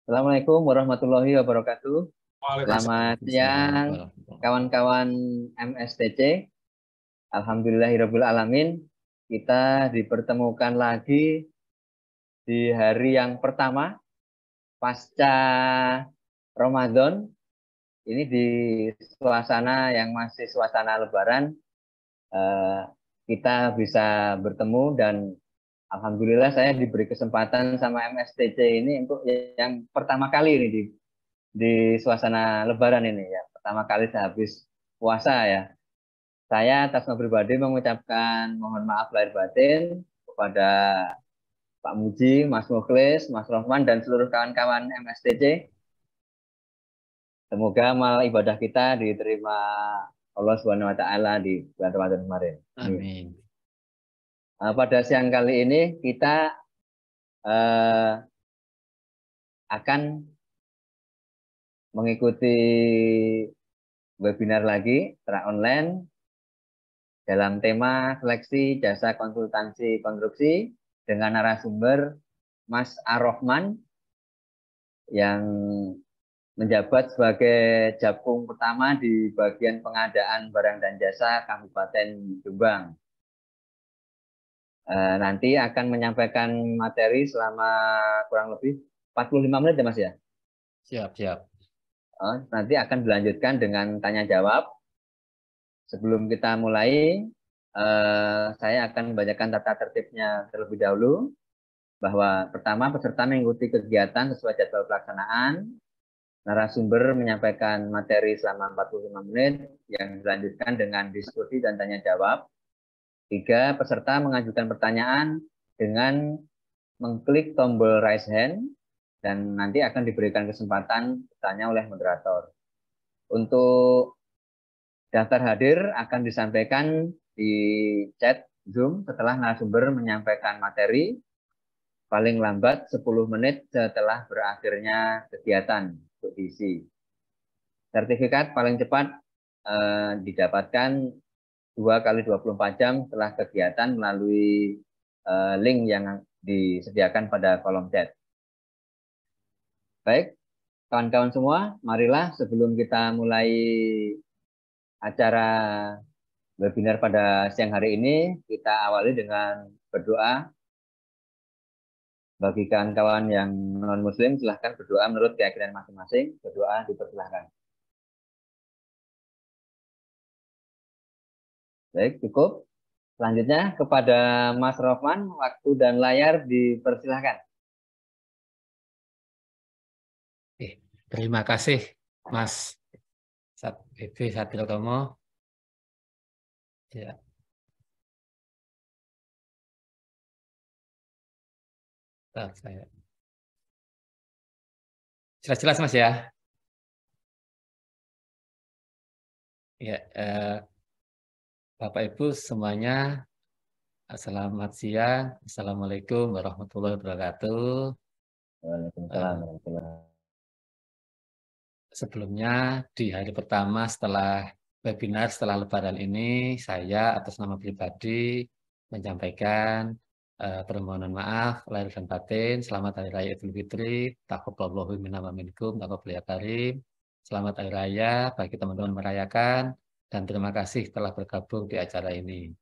Assalamualaikum warahmatullahi wabarakatuh. Waalaikumsalam. Selamat siang, kawan-kawan MSTC. Alhamdulillahirabbil alamin. Kita dipertemukan lagi di hari yang pertama pasca Ramadan. Ini di suasana yang masih suasana Lebaran. Kita bisa bertemu dan alhamdulillah saya diberi kesempatan sama MSTC ini untuk yang pertama kali ini di suasana Lebaran ini ya. Pertama kali sehabis puasa ya. Saya atas nama pribadi mengucapkan mohon maaf lahir batin kepada Pak Muji, Mas Mukhlis, Mas Rohman, dan seluruh kawan-kawan MSTC. Semoga amal ibadah kita diterima Allah Subhanahu wa taala di bulan Ramadan kemarin. Amin. Pada siang kali ini kita akan mengikuti webinar lagi secara online dalam tema seleksi jasa konsultansi konstruksi dengan narasumber Mas Ar-Rahman yang menjabat sebagai Japung pertama di bagian pengadaan barang dan jasa Kabupaten Jombang. Nanti akan menyampaikan materi selama kurang lebih 45 menit ya Mas ya? Siap. Nanti akan dilanjutkan dengan tanya jawab. Sebelum kita mulai, saya akan membacakan tata tertibnya terlebih dahulu. Bahwa pertama, peserta mengikuti kegiatan sesuai jadwal pelaksanaan. Narasumber menyampaikan materi selama 45 menit yang dilanjutkan dengan diskusi dan tanya jawab. 3, peserta mengajukan pertanyaan dengan mengklik tombol raise hand dan nanti akan diberikan kesempatan bertanya oleh moderator. Untuk daftar hadir akan disampaikan di chat Zoom setelah narasumber menyampaikan materi paling lambat 10 menit setelah berakhirnya kegiatan untuk diisi. Sertifikat paling cepat didapatkan 2 kali 24 jam setelah kegiatan melalui link yang disediakan pada kolom chat. Baik, kawan-kawan semua, marilah sebelum kita mulai acara webinar pada siang hari ini, kita awali dengan berdoa. Bagi kawan-kawan yang non-muslim, silahkan berdoa menurut keyakinan masing-masing. Berdoa dipersilahkan. Baik, cukup. Selanjutnya kepada Mas Rohman, waktu dan layar dipersilahkan. Terima kasih Mas Satrio Satriotomo. Ya. Saya. Jelas-jelas Mas ya. Ya, Bapak Ibu semuanya, selamat siang. Assalamualaikum warahmatullahi wabarakatuh. Waalaikumsalam warahmatullahi wabarakatuh. Sebelumnya di hari pertama setelah webinar setelah Lebaran ini, saya atas nama pribadi menyampaikan permohonan maaf lahir dan batin. Selamat Hari Raya Idul Fitri, taqabbalallahu minna wa minkum, taqabbal ya karim. Selamat Hari Raya bagi teman-teman merayakan dan terima kasih telah bergabung di acara ini.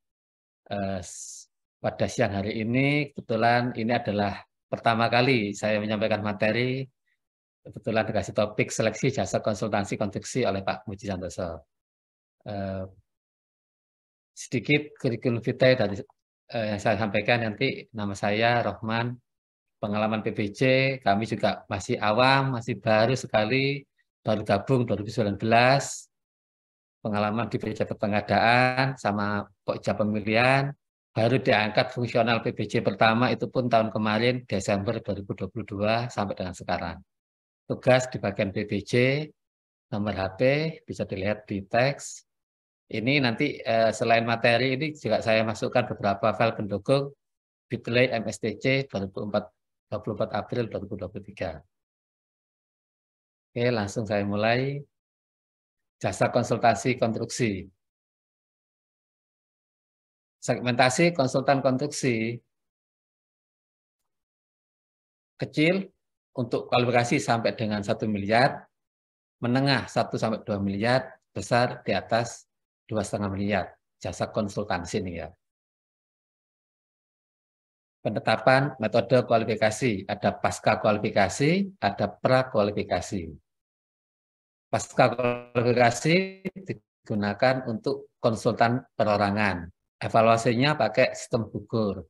Pada siang hari ini kebetulan ini adalah pertama kali saya menyampaikan materi. Kebetulan dikasih topik seleksi jasa konsultansi konstruksi oleh Pak Muji Santoso. Sedikit kurikulum vitae dari yang saya sampaikan nanti. Nama saya Rohman, pengalaman PPJ, kami juga masih awam, masih baru sekali, baru gabung 2019, pengalaman di pejabat pengadaan sama pokja pemilihan, baru diangkat fungsional PPJ pertama itu pun tahun kemarin Desember 2022 sampai dengan sekarang. Tugas di bagian PPJ, nomor HP bisa dilihat di teks. Ini nanti selain materi ini juga saya masukkan beberapa file pendukung Bitly MSTC 24 April 2023. Oke, langsung saya mulai. Jasa konsultasi konstruksi. Segmentasi konsultan konstruksi kecil, untuk kualifikasi sampai dengan 1 miliar, menengah 1 sampai 2 miliar, besar di atas 2,5 miliar. Jasa konsultansi nih ya. Penetapan metode kualifikasi, ada pasca kualifikasi, ada pra kualifikasi. Pasca kualifikasi digunakan untuk konsultan perorangan. Evaluasinya pakai sistem gugur.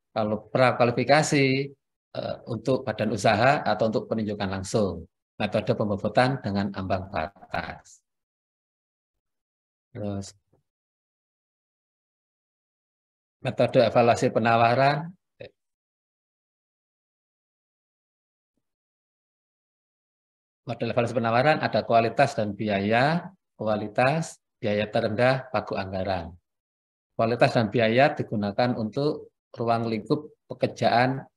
Kalau pra kualifikasi untuk badan usaha atau untuk penunjukan langsung. Metode pembobotan dengan ambang batas. Terus metode evaluasi penawaran. Model evaluasi penawaran ada kualitas dan biaya, kualitas, biaya terendah, pagu anggaran. Kualitas dan biaya digunakan untuk ruang lingkup pekerjaan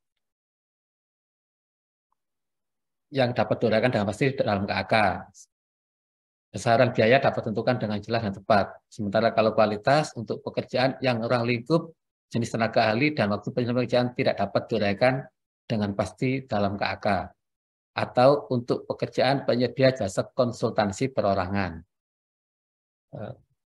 yang dapat diuraikan dengan pasti dalam KAK. Besaran biaya dapat ditentukan dengan jelas dan tepat. Sementara kalau kualitas untuk pekerjaan yang ruang lingkup, jenis tenaga ahli, dan waktu pekerjaan tidak dapat diuraikan dengan pasti dalam KAK. Atau untuk pekerjaan penyedia jasa konsultansi perorangan.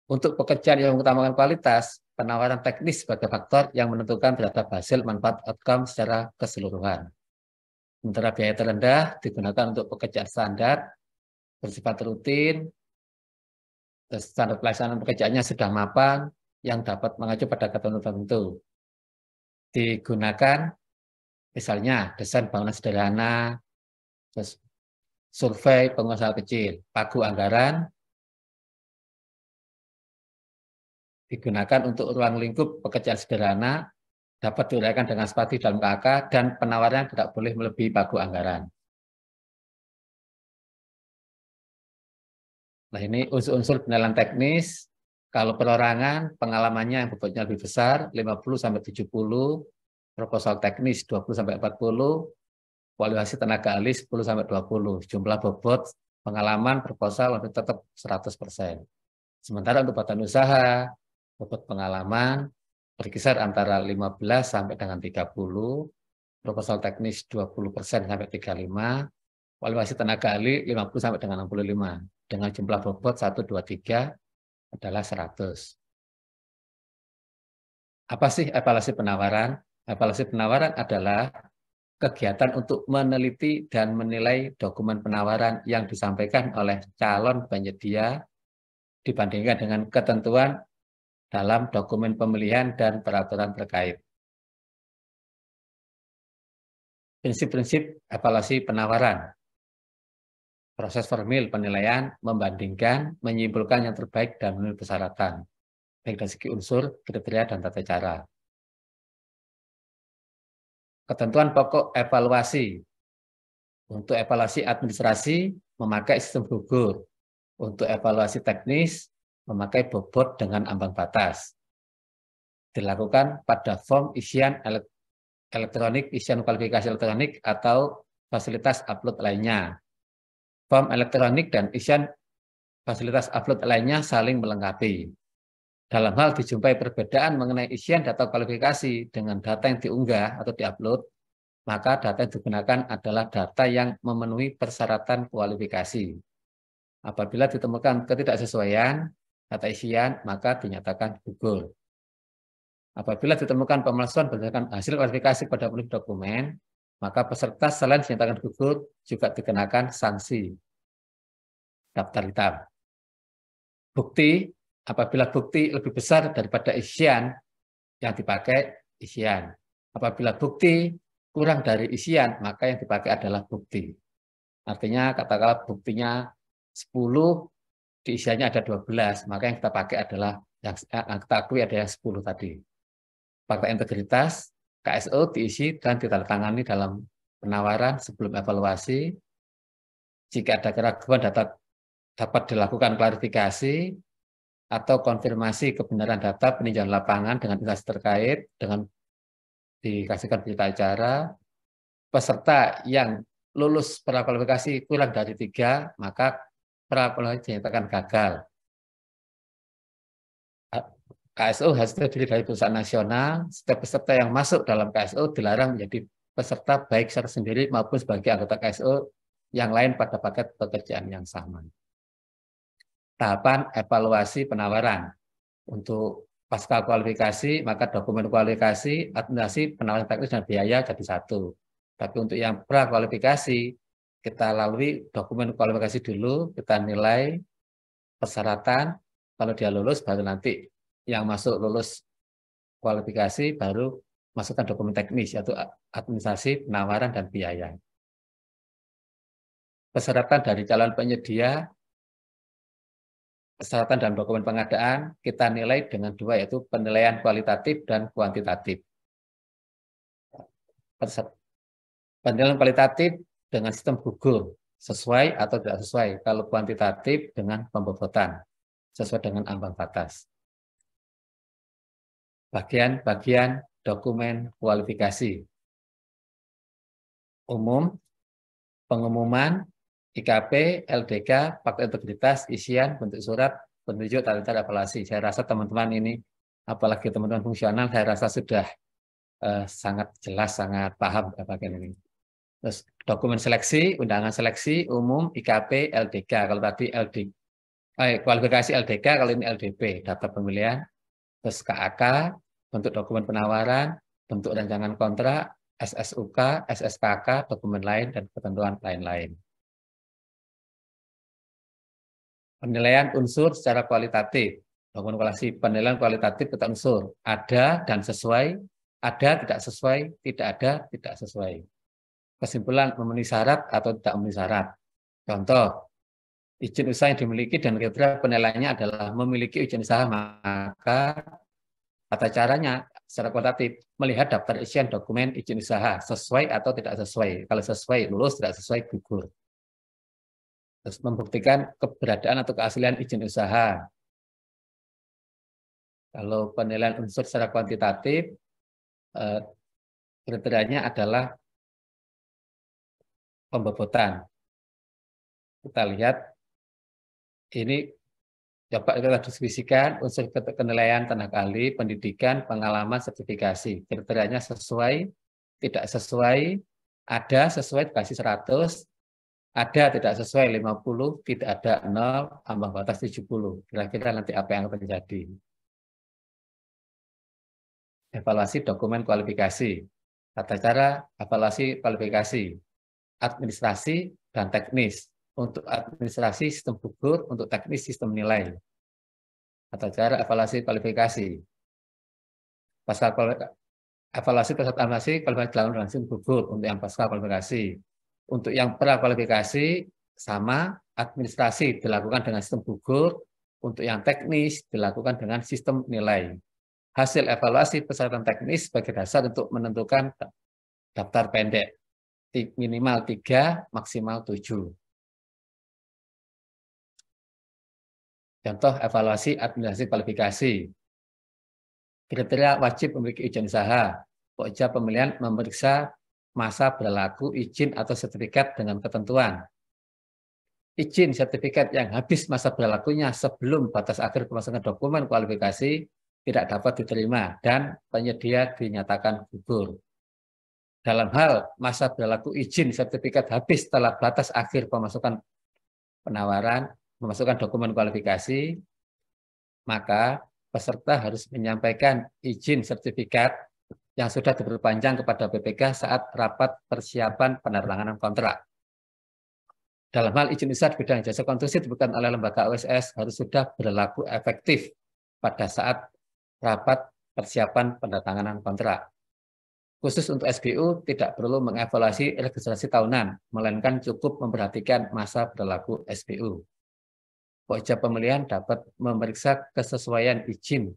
Untuk pekerjaan yang mengutamakan kualitas, penawaran teknis sebagai faktor yang menentukan terhadap hasil manfaat outcome secara keseluruhan. Sementara biaya terendah digunakan untuk pekerjaan standar, bersifat rutin, standar pelaksanaan pekerjaannya sudah mapan, yang dapat mengacu pada ketentuan tertentu. Digunakan misalnya desain bangunan sederhana, terus survei pengusaha kecil, pagu anggaran digunakan untuk ruang lingkup pekerjaan sederhana, dapat diuraikan dengan sepati dalam KAK, dan penawaran tidak boleh melebihi pagu anggaran. Nah, ini unsur-unsur penilaian teknis. Kalau perorangan, pengalamannya yang bobotnya lebih besar, 50-70, proposal teknis 20-40, kualifikasi tenaga ahli 10-20, jumlah bobot pengalaman proposal tetap 100%. Sementara untuk badan usaha, bobot pengalaman berkisar antara 15 sampai dengan 30, proposal teknis 20% sampai 35, kualifikasi tenaga ahli 50 sampai dengan 65, dengan jumlah bobot 1, 2, 3 adalah 100. Apa sih evaluasi penawaran? Evaluasi penawaran adalah kegiatan untuk meneliti dan menilai dokumen penawaran yang disampaikan oleh calon penyedia dibandingkan dengan ketentuan dalam dokumen pemilihan dan peraturan terkait. Prinsip-prinsip evaluasi penawaran. Proses formil penilaian, membandingkan, menyimpulkan yang terbaik dan memenuhi persyaratan, baik dari segi unsur, kriteria, dan tata cara. Ketentuan pokok evaluasi. Untuk evaluasi administrasi, memakai sistem gugur. Untuk evaluasi teknis, memakai bobot dengan ambang batas. Dilakukan pada form isian elektronik, isian kualifikasi elektronik, atau fasilitas upload lainnya. Form elektronik dan isian fasilitas upload lainnya saling melengkapi. Dalam hal dijumpai perbedaan mengenai isian data kualifikasi dengan data yang diunggah atau diupload, maka data yang digunakan adalah data yang memenuhi persyaratan kualifikasi. Apabila ditemukan ketidaksesuaian data isian, maka dinyatakan gugur. Apabila ditemukan pemalsuan berdasarkan hasil kualifikasi pada penulis dokumen, maka peserta selain dinyatakan gugur juga dikenakan sanksi daftar hitam. Bukti, apabila bukti lebih besar daripada isian yang dipakai isian. Apabila bukti kurang dari isian, maka yang dipakai adalah bukti. Artinya katakanlah buktinya 10, di isiannya ada 12, maka yang kita pakai adalah yang kita akui ada yang 10 tadi. Fakta integritas, KSO diisi dan ditandatangani dalam penawaran sebelum evaluasi. Jika ada keraguan data dapat dilakukan klarifikasi atau konfirmasi kebenaran data peninjauan lapangan dengan instansi terkait dengan dikasihkan berita acara. Peserta yang lulus prakualifikasi kurang dari 3, maka prakualifikasi dinyatakan gagal. KSO harus terdiri dari perusahaan nasional. Setiap peserta yang masuk dalam KSO dilarang menjadi peserta baik secara sendiri maupun sebagai anggota KSO yang lain pada paket pekerjaan yang sama. Tahapan evaluasi penawaran. Untuk pasca kualifikasi, maka dokumen kualifikasi, administrasi, penawaran teknis, dan biaya jadi satu. Tapi untuk yang pra-kualifikasi, kita lalui dokumen kualifikasi dulu, kita nilai persyaratan, kalau dia lulus, baru nanti yang masuk lulus kualifikasi, baru masukkan dokumen teknis, yaitu administrasi, penawaran, dan biaya. Persyaratan dari calon penyedia, persyaratan dan dokumen pengadaan kita nilai dengan dua, yaitu penilaian kualitatif dan kuantitatif. Penilaian kualitatif dengan sistem gugur, sesuai atau tidak sesuai. Kalau kuantitatif dengan pembobotan, sesuai dengan ambang batas. Bagian-bagian dokumen kualifikasi. Umum, pengumuman, IKP, LDK, fakta integritas, isian, bentuk surat, penunjuk, tata cara evaluasi. Saya rasa teman-teman ini, apalagi teman-teman fungsional, saya rasa sudah sangat jelas, sangat paham bagian ini. Terus dokumen seleksi, undangan seleksi, umum, IKP, LDK. Kalau tadi kualifikasi LDK, kalau ini LDP, daftar pemilihan. Terus KAK, bentuk dokumen penawaran, bentuk rancangan kontrak, SSUK, SSKK, dokumen lain, dan ketentuan lain-lain. Penilaian unsur secara kualitatif. Dokumen kualifikasi penilaian kualitatif kita unsur. Ada dan sesuai, ada tidak sesuai, tidak ada tidak sesuai. Kesimpulan memenuhi syarat atau tidak memenuhi syarat. Contoh, izin usaha yang dimiliki dan kriteria penilaiannya adalah memiliki izin usaha, maka tata caranya secara kualitatif melihat daftar isian dokumen izin usaha sesuai atau tidak sesuai. Kalau sesuai lulus, tidak sesuai gugur. Terus membuktikan keberadaan atau keaslian izin usaha. Kalau penilaian unsur secara kuantitatif, kriterianya adalah pembobotan. Kita lihat, ini coba kita diskusikan unsur penilaian tenaga ahli, pendidikan, pengalaman, sertifikasi. Kriterianya sesuai, tidak sesuai, ada sesuai dikasih 100, ada tidak sesuai 50, tidak ada 0, ambang batas 70. Kira-kira nanti apa yang akan terjadi? Evaluasi dokumen kualifikasi. Tata cara evaluasi kualifikasi. Administrasi dan teknis. Untuk administrasi sistem gugur, untuk teknis sistem nilai. Tata cara evaluasi kualifikasi. Pasca evaluasi kualifikasi dilakukan dengan sistem gugur untuk yang pasca kualifikasi. Untuk yang pra-kualifikasi sama, administrasi dilakukan dengan sistem gugur, untuk yang teknis dilakukan dengan sistem nilai. Hasil evaluasi persyaratan teknis sebagai dasar untuk menentukan daftar pendek, minimal 3, maksimal 7. Contoh evaluasi administrasi kualifikasi. Kriteria wajib memiliki izin usaha. Pokja pemilihan memeriksa masa berlaku izin atau sertifikat dengan ketentuan. Izin sertifikat yang habis masa berlakunya sebelum batas akhir pemasukan dokumen kualifikasi tidak dapat diterima dan penyedia dinyatakan gugur. Dalam hal masa berlaku izin sertifikat habis setelah batas akhir pemasukan penawaran, memasukkan dokumen kualifikasi, maka peserta harus menyampaikan izin sertifikat yang sudah diperpanjang kepada BPK saat rapat persiapan penandatanganan kontrak. Dalam hal izin usaha di bidang jasa konstruksi diberikan oleh lembaga OSS harus sudah berlaku efektif pada saat rapat persiapan penandatanganan kontrak. Khusus untuk SBU tidak perlu mengevaluasi registrasi tahunan, melainkan cukup memperhatikan masa berlaku SBU. Pokja pemilihan dapat memeriksa kesesuaian izin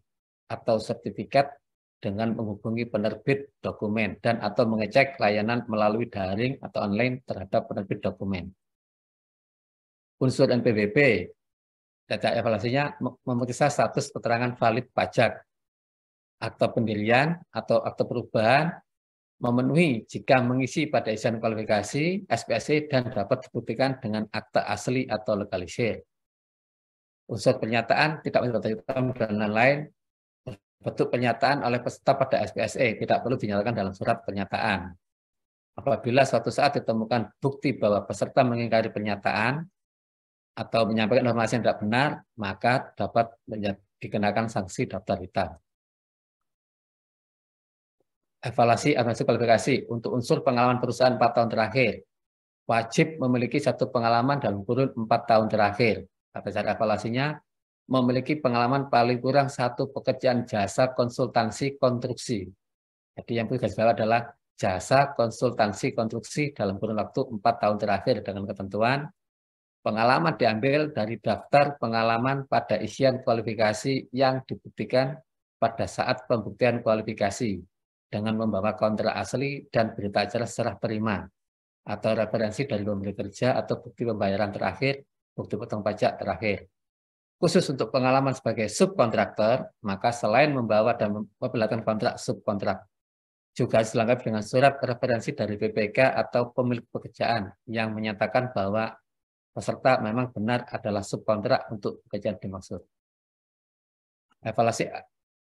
atau sertifikat dengan menghubungi penerbit dokumen dan atau mengecek layanan melalui daring atau online terhadap penerbit dokumen. Unsur NPWP, data evaluasinya memeriksa status keterangan valid pajak, akte pendirian atau akte perubahan, memenuhi jika mengisi pada isian kualifikasi, SPSC, dan dapat dibuktikan dengan akte asli atau legalisir. Unsur pernyataan tidak menjadi dan lain-lain. Bentuk pernyataan oleh peserta pada SPSE tidak perlu dinyatakan dalam surat pernyataan. Apabila suatu saat ditemukan bukti bahwa peserta mengingkari pernyataan atau menyampaikan informasi yang tidak benar, maka dapat dikenakan sanksi daftar hitam. Evaluasi administrasi kualifikasi untuk unsur pengalaman perusahaan 4 tahun terakhir. Wajib memiliki satu pengalaman dalam kurun 4 tahun terakhir. Kata cara evaluasinya, memiliki pengalaman paling kurang satu pekerjaan jasa konsultansi konstruksi. Jadi yang perlu garis bawah adalah jasa konsultansi konstruksi dalam kurun waktu 4 tahun terakhir dengan ketentuan pengalaman diambil dari daftar pengalaman pada isian kualifikasi yang dibuktikan pada saat pembuktian kualifikasi dengan membawa kontrak asli dan berita acara serah terima atau referensi dari pemberi kerja atau bukti pembayaran terakhir, bukti potong pajak terakhir. Khusus untuk pengalaman sebagai subkontraktor, maka selain membawa dan memperlihatkan kontrak subkontrak, juga dilengkapi dengan surat referensi dari BPK atau pemilik pekerjaan yang menyatakan bahwa peserta memang benar adalah subkontrak untuk pekerjaan dimaksud. Evaluasi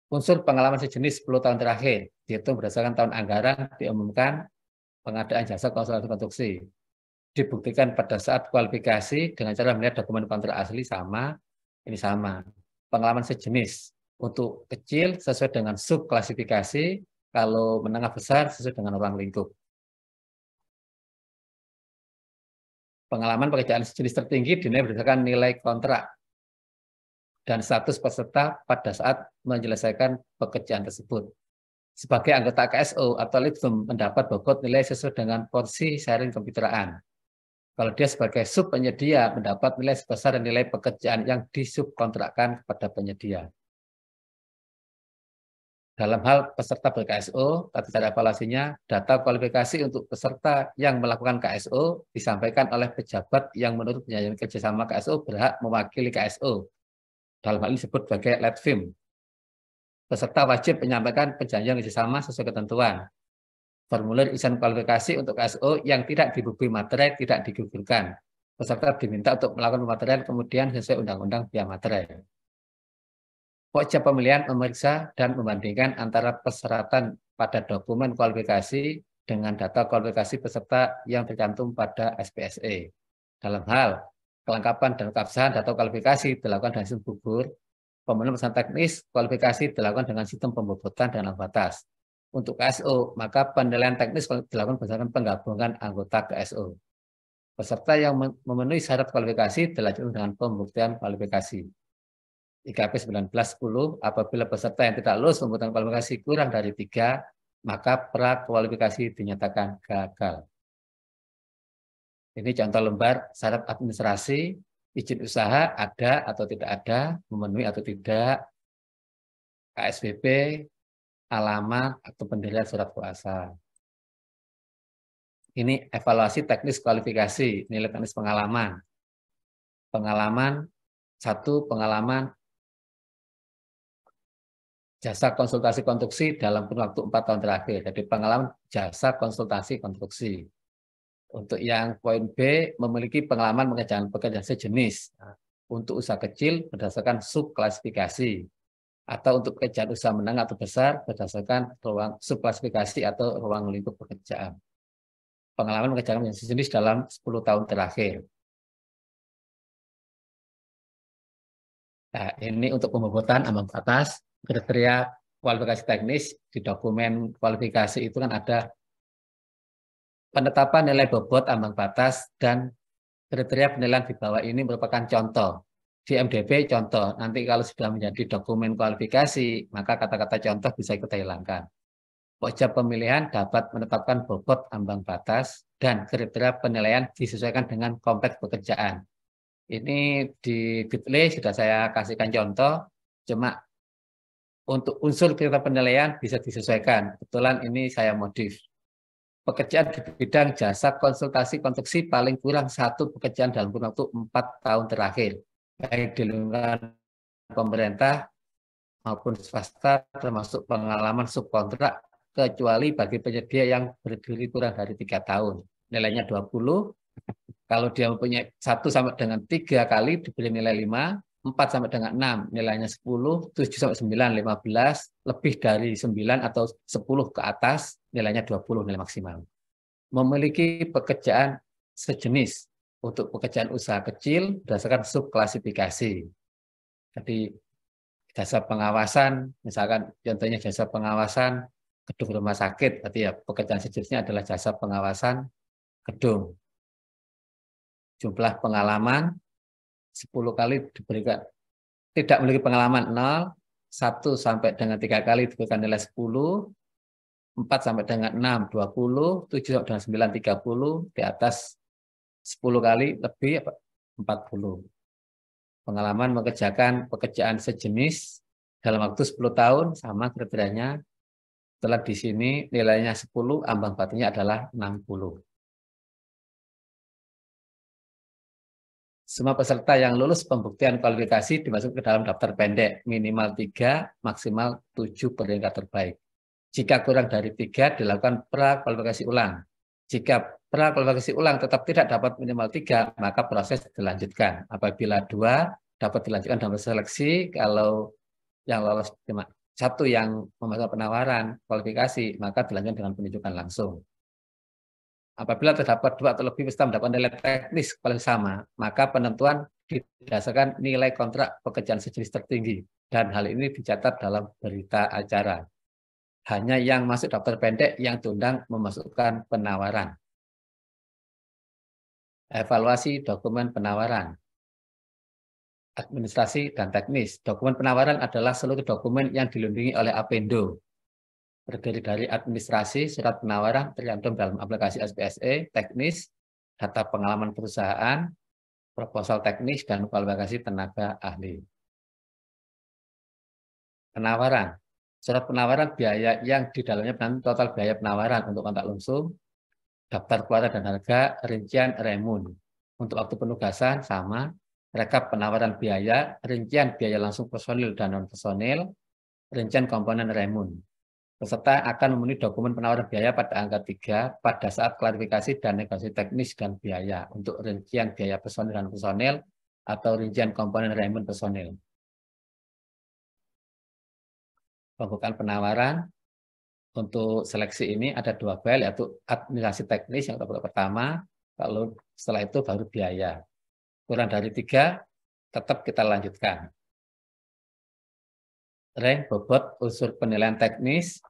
unsur pengalaman sejenis 10 tahun terakhir, dihitung berdasarkan tahun anggaran diumumkan pengadaan jasa konsultasi konstruksi. Dibuktikan pada saat kualifikasi dengan cara melihat dokumen kontrak asli sama, ini sama. Pengalaman sejenis untuk kecil sesuai dengan subklasifikasi, kalau menengah besar sesuai dengan ruang lingkup. Pengalaman pekerjaan sejenis tertinggi dinilai berdasarkan nilai kontrak dan status peserta pada saat menyelesaikan pekerjaan tersebut. Sebagai anggota KSO atau Litbang mendapat bobot nilai sesuai dengan porsi sharing kemitraan. Kalau dia sebagai subpenyedia mendapat nilai sebesar nilai pekerjaan yang disubkontrakkan kepada penyedia. Dalam hal peserta ber-KSO, tata cara evaluasinya, data kualifikasi untuk peserta yang melakukan KSO disampaikan oleh pejabat yang menurut perjanjian kerjasama KSO berhak mewakili KSO. Dalam hal ini disebut sebagai Letvim. Peserta wajib menyampaikan perjanjian kerjasama sesuai ketentuan. Formulir isian kualifikasi untuk KSO yang tidak dibukti materai tidak digugurkan. Peserta diminta untuk melakukan pematerian kemudian sesuai undang-undang biaya materai. Pokja pemilihan memeriksa dan membandingkan antara persyaratan pada dokumen kualifikasi dengan data kualifikasi peserta yang tercantum pada SPSE. Dalam hal kelengkapan dan keabsahan data kualifikasi dilakukan dengan sistem gugur, pemenuhan pesan teknis kualifikasi dilakukan dengan sistem pembobotan dan ambang batas. Untuk KSO, maka penilaian teknis dilakukan berdasarkan penggabungan anggota KSO. Peserta yang memenuhi syarat kualifikasi dilanjutkan dengan pembuktian kualifikasi. IKP 1910, apabila peserta yang tidak lulus pembuktian kualifikasi kurang dari 3, maka prakualifikasi dinyatakan gagal. Ini contoh lembar syarat administrasi, izin usaha ada atau tidak ada, memenuhi atau tidak, KSBP, alamat, atau pendirian surat kuasa. Ini evaluasi teknis kualifikasi, nilai teknis pengalaman. Pengalaman, 1 pengalaman jasa konsultasi konstruksi dalam kurun waktu 4 tahun terakhir. Jadi pengalaman jasa konsultasi konstruksi. Untuk yang poin B, memiliki pengalaman mengerjakan pekerjaan sejenis. Untuk usaha kecil berdasarkan subklasifikasi. Atau untuk pekerjaan usaha menengah atau besar berdasarkan ruang subklasifikasi atau ruang lingkup pekerjaan. Pengalaman mengerjakan pekerjaan sejenis dalam 10 tahun terakhir. Nah, ini untuk pembobotan ambang batas. Kriteria kualifikasi teknis di dokumen kualifikasi itu kan ada penetapan nilai bobot ambang batas dan kriteria penilaian di bawah ini merupakan contoh. Di MDP contoh, nanti kalau sudah menjadi dokumen kualifikasi, maka kata-kata contoh bisa kita hilangkan. Pokja pemilihan dapat menetapkan bobot ambang batas dan kriteria penilaian disesuaikan dengan kompleks pekerjaan. Ini di Bitly sudah saya kasihkan contoh, cuma untuk unsur kriteria penilaian bisa disesuaikan. Kebetulan ini saya modif. Pekerjaan di bidang jasa konsultasi konstruksi paling kurang 1 pekerjaan dalam kurun waktu 4 tahun terakhir. Baik di lingkungan pemerintah maupun swasta termasuk pengalaman subkontrak kecuali bagi penyedia yang berdiri kurang dari 3 tahun. Nilainya 20. Kalau dia mempunyai 1 sampai dengan 3 kali diberi nilai 5. 4 sampai dengan 6 nilainya 10, 7 sampai 9 15, lebih dari 9 atau 10 ke atas nilainya 20 nilai maksimal. memiliki pekerjaan sejenis untuk pekerjaan usaha kecil berdasarkan subklasifikasi. Jadi jasa pengawasan, misalkan contohnya jasa pengawasan gedung rumah sakit, berarti ya pekerjaan sejenisnya adalah jasa pengawasan gedung. Jumlah pengalaman 10 kali diberikan, tidak memiliki pengalaman 0, 1 sampai dengan 3 kali diberikan nilai 10, 4 sampai dengan 6, 20, 7 sampai dengan 9, 30, di atas 10 kali lebih 40. Pengalaman mengerjakan pekerjaan sejenis dalam waktu 10 tahun sama kriterianya. Setelah di sini nilainya 10, ambang batasnya adalah 60. Semua peserta yang lulus pembuktian kualifikasi dimasukkan ke dalam daftar pendek, minimal 3, maksimal 7 peringkat terbaik. Jika kurang dari 3, dilakukan prakualifikasi ulang. Jika prakualifikasi ulang tetap tidak dapat minimal 3, maka proses dilanjutkan. Apabila 2, dapat dilanjutkan dalam seleksi. Kalau yang lolos 1 yang memasukkan penawaran kualifikasi, maka dilanjutkan dengan penunjukan langsung. Apabila terdapat 2 atau lebih peserta mendapat nilai teknis paling sama, maka penentuan didasarkan nilai kontrak pekerjaan sejenis tertinggi, dan hal ini dicatat dalam berita acara. Hanya yang masuk daftar pendek yang diundang memasukkan penawaran. Evaluasi dokumen penawaran. Administrasi dan teknis. Dokumen penawaran adalah seluruh dokumen yang dilindungi oleh Apindo. Terdiri dari administrasi, surat penawaran tercantum dalam aplikasi SPSE, teknis, data pengalaman perusahaan, proposal teknis, dan kualifikasi tenaga ahli. Penawaran. Surat penawaran biaya yang di dalamnya total biaya penawaran untuk kontrak langsung, daftar keluaran dan harga, rincian remun. Untuk waktu penugasan sama, rekap penawaran biaya, rincian biaya langsung personil dan non-personil, rincian komponen remun. Peserta akan memenuhi dokumen penawaran biaya pada angka 3 pada saat klarifikasi dan negosiasi teknis dan biaya untuk rincian biaya personil dan personil atau rincian komponen remun personil. Pembukaan penawaran untuk seleksi ini ada 2 file, yaitu administrasi teknis yang pertama, lalu setelah itu baru biaya. Kurang dari 3, tetap kita lanjutkan. Rank bobot unsur penilaian teknis.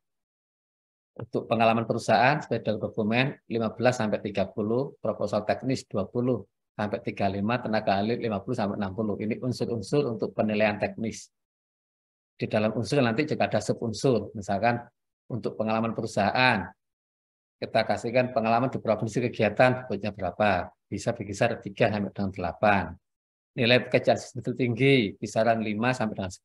Untuk pengalaman perusahaan, sebagai dokumen 15-30, proposal teknis 20-35, tenaga ahli 50-60. Ini unsur-unsur untuk penilaian teknis. Di dalam unsur nanti juga ada subunsur. Misalkan untuk pengalaman perusahaan, kita kasihkan pengalaman di provinsi kegiatan, bobotnya berapa. Bisa berkisar 3-8. Nilai pekerjaan tertinggi, kisaran 5-10.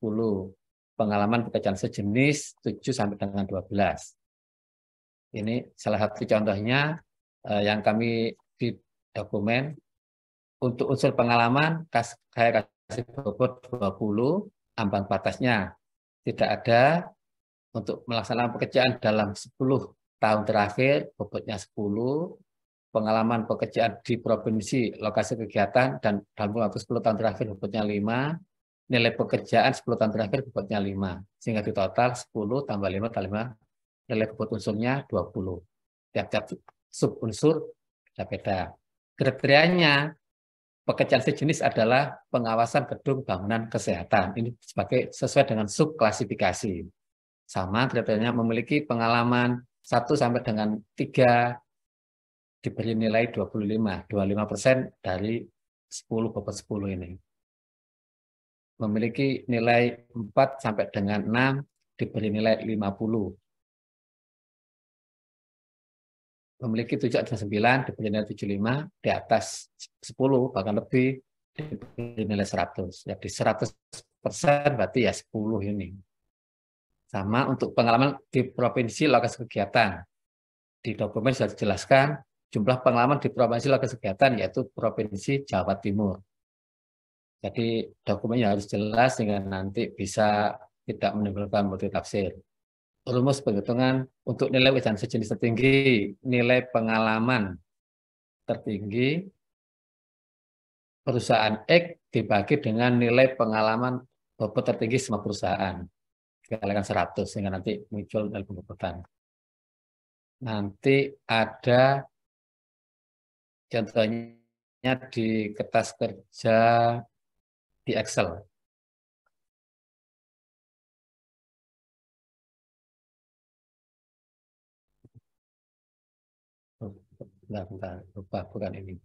Pengalaman pekerjaan sejenis, 7-12. Ini salah satu contohnya yang kami di dokumen. Untuk unsur pengalaman, saya kasih bobot 20, ambang batasnya tidak ada. Untuk melaksanakan pekerjaan dalam 10 tahun terakhir, bobotnya 10. Pengalaman pekerjaan di provinsi, lokasi kegiatan, dan dalam waktu 10 tahun terakhir, bobotnya 5. Nilai pekerjaan 10 tahun terakhir, bobotnya 5. Sehingga di total 10 tambah 5 tambah 5. Nilai bobot unsurnya 20. Tiap-tiap subunsur beda-beda. Kriterianya, pekerjaan sejenis adalah pengawasan gedung bangunan kesehatan. Ini sesuai dengan subklasifikasi. Sama kriterianya memiliki pengalaman 1 sampai dengan 3, diberi nilai 25. 25% dari 10 bobot 10 ini. Memiliki nilai 4 sampai dengan 6, diberi nilai 50. Memiliki 7 atau 9, diberi nilai 75, di atas 10, bahkan lebih, diberi nilai 100. Jadi 100% berarti ya 10 ini. Sama untuk pengalaman di provinsi lokasi kegiatan. Di dokumen sudah dijelaskan, jumlah pengalaman di provinsi lokasi kegiatan yaitu Provinsi Jawa Timur. Jadi dokumennya harus jelas sehingga nanti bisa tidak menimbulkan multitafsir. Rumus penghitungan untuk nilai ujian sejenis tertinggi, nilai pengalaman tertinggi perusahaan X dibagi dengan nilai pengalaman bobot tertinggi semua perusahaan. Dikalikan 100 sehingga nanti muncul nilai pembobotan. Nanti ada Contohnya di kertas kerja di Excel. Bentar, lupa, bukan ini.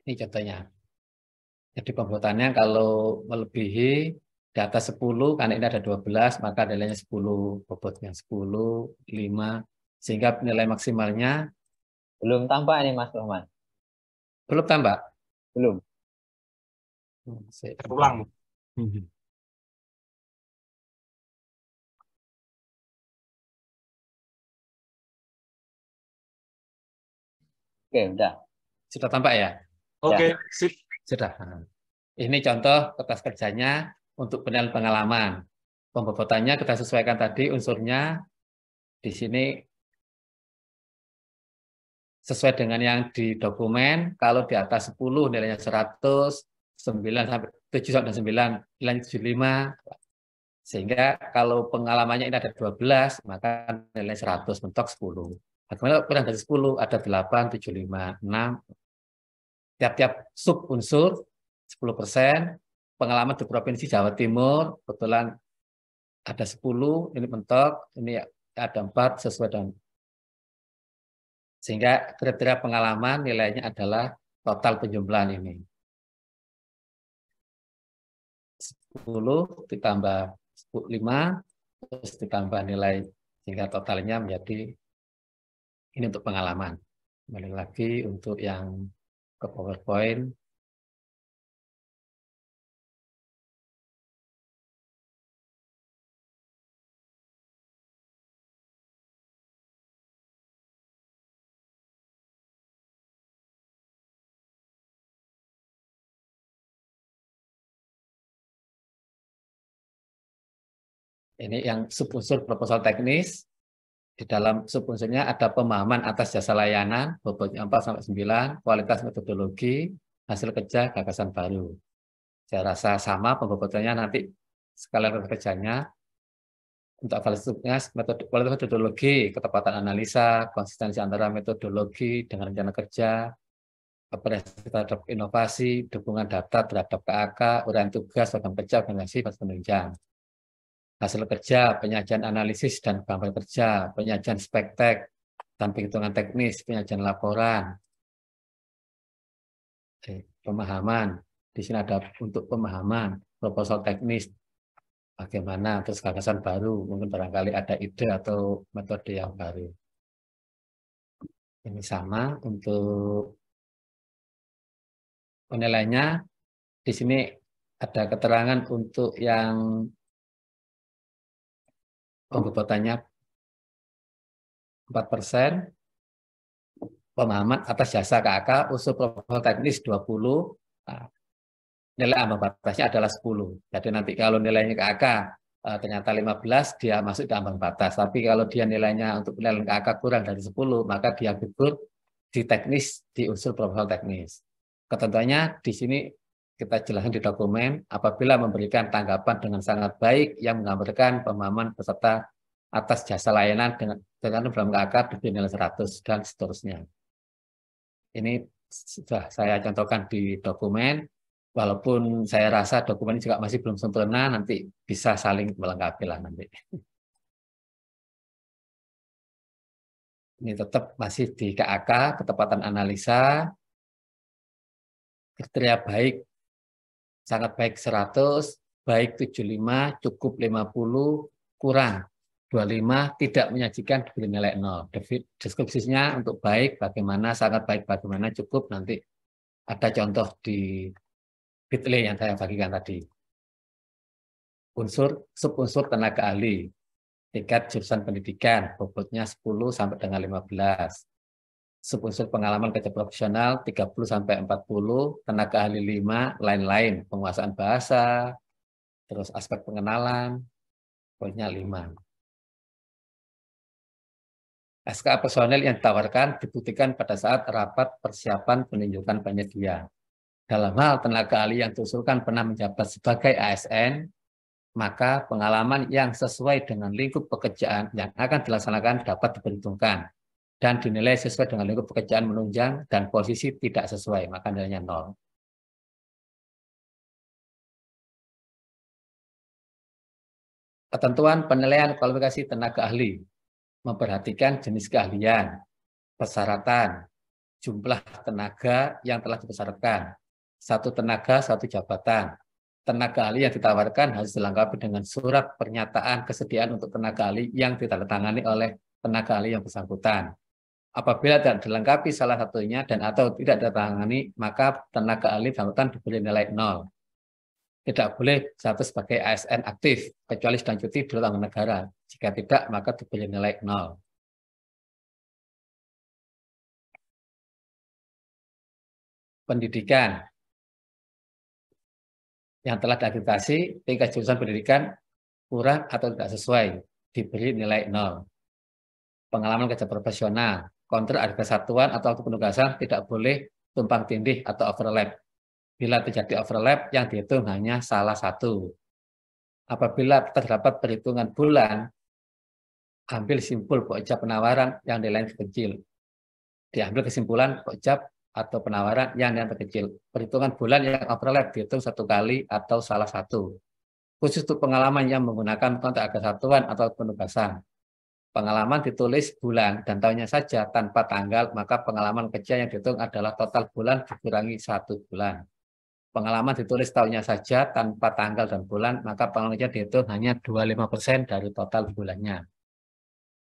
Ini contohnya. Jadi pembuatannya kalau melebihi di atas 10, karena ini ada 12, maka nilainya 10, bobotnya 10, 5, sehingga nilai maksimalnya Belum tampak ini Mas Rohman. belum tambah. Belum. Ulang. Oke, udah. Sudah tampak ya? Oke, sip. Sudah. Ini contoh kertas kerjanya untuk penilaian pengalaman. Pembobotannya kita sesuaikan tadi unsurnya di sini sesuai dengan yang di dokumen. Kalau di atas 10 nilainya 100, 9 sampai 7 sampai 9 nilainya 75. Sehingga kalau pengalamannya ini ada 12, maka nilai 100 mentok 10. Bagaimana kurang dari 10 ada 8, 7, 5, 6. Tiap-tiap sub unsur 10%. Pengalaman di Provinsi Jawa Timur kebetulan ada 10, ini mentok, ini ada 4 sesuai dengan. Sehingga kriteria pengalaman nilainya adalah total penjumlahan ini. 10 ditambah 5, terus ditambah nilai, sehingga totalnya menjadi ini untuk pengalaman. Kembali lagi untuk yang ke PowerPoint. Ini yang subunsur proposal teknis. Di dalam subunsurnya ada pemahaman atas jasa layanan, bobotnya 4-9, kualitas metodologi, hasil kerja, gagasan baru. Saya rasa sama pembobotannya nanti sekalian kerjanya. Untuk kualitas metodologi, ketepatan analisa, konsistensi antara metodologi dengan rencana kerja, apresiasi terhadap inovasi, dukungan data terhadap KAK, uraian tugas, program kerja, organisasi, dan penunjang. Hasil kerja, penyajian analisis dan gambar kerja, penyajian spektek dan perhitungan teknis, penyajian laporan, pemahaman. Di sini ada untuk pemahaman, proposal teknis, bagaimana, terus gagasan baru, mungkin barangkali ada ide atau metode yang baru. Ini sama untuk penilaiannya. Di sini ada keterangan untuk yang pembobotannya 4%, pemahaman atas jasa KAK, usul proposal teknis 20, nilai ambang batasnya adalah 10. Jadi nanti kalau nilainya KAK ternyata 15, dia masuk di ambang batas. Tapi kalau dia nilainya untuk penilaian KAK kurang dari 10, maka dia gugur di teknis, di unsur proposal teknis. Ketentuannya di sini kita jelaskan di dokumen, apabila memberikan tanggapan dengan sangat baik yang menggambarkan pemahaman peserta atas jasa layanan dengan dalam KAK diberi nilai 100 dan seterusnya. Ini sudah saya contohkan di dokumen, walaupun saya rasa dokumen ini juga masih belum sempurna, nanti bisa saling melengkapi lah nanti. Ini tetap masih di KAK, ketepatan analisa, kriteria baik, sangat baik 100, baik 75, cukup 50, kurang 25, tidak menyajikan diberi nilai 0. Deskripsinya untuk baik, bagaimana, sangat baik, bagaimana, cukup, nanti ada contoh di Bitly yang saya bagikan tadi. Subunsur tenaga ahli, tingkat jurusan pendidikan, bobotnya 10 sampai dengan 15. Subunsur pengalaman kerja profesional 30 sampai 40, tenaga ahli 5, lain-lain, penguasaan bahasa, terus aspek pengenalan, poinnya 5. SK personel yang ditawarkan dibuktikan pada saat rapat persiapan penunjukan penyedia. Dalam hal tenaga ahli yang diusulkan pernah menjabat sebagai ASN, maka pengalaman yang sesuai dengan lingkup pekerjaan yang akan dilaksanakan dapat diperhitungkan dan dinilai sesuai dengan lingkup pekerjaan menunjang dan posisi tidak sesuai, maka nilainya 0. Ketentuan penilaian kualifikasi tenaga ahli memperhatikan jenis keahlian, persyaratan, jumlah tenaga yang telah dipersyaratkan, satu tenaga, satu jabatan. Tenaga ahli yang ditawarkan harus dilengkapi dengan surat pernyataan kesediaan untuk tenaga ahli yang ditandatangani oleh tenaga ahli yang bersangkutan. Apabila tidak dilengkapi salah satunya dan atau tidak ditandatangani, maka tenaga ahli bersangkutan diberi nilai 0. Tidak boleh status sebagai ASN aktif, kecuali sedang cuti di luar tanggung negara. Jika tidak, maka diberi nilai 0. Pendidikan yang telah diakreditasi, tingkat jurusan pendidikan kurang atau tidak sesuai, diberi nilai 0. Pengalaman kerja profesional, kontrak harga satuan atau waktu penugasan tidak boleh tumpang tindih atau overlap. Bila terjadi overlap, yang dihitung hanya salah satu. Apabila terdapat perhitungan bulan, ambil simpul pokja penawaran yang nilainya kecil. Diambil kesimpulan pokja atau penawaran yang terkecil. Perhitungan bulan yang overlap dihitung satu kali atau salah satu. Khusus untuk pengalaman yang menggunakan kontrak harga satuan atau penugasan. Pengalaman ditulis bulan dan tahunnya saja tanpa tanggal, maka pengalaman kerja yang dihitung adalah total bulan dikurangi 1 bulan. Pengalaman ditulis tahunnya saja tanpa tanggal dan bulan, maka pengalaman kerja dihitung hanya 25% dari total bulannya.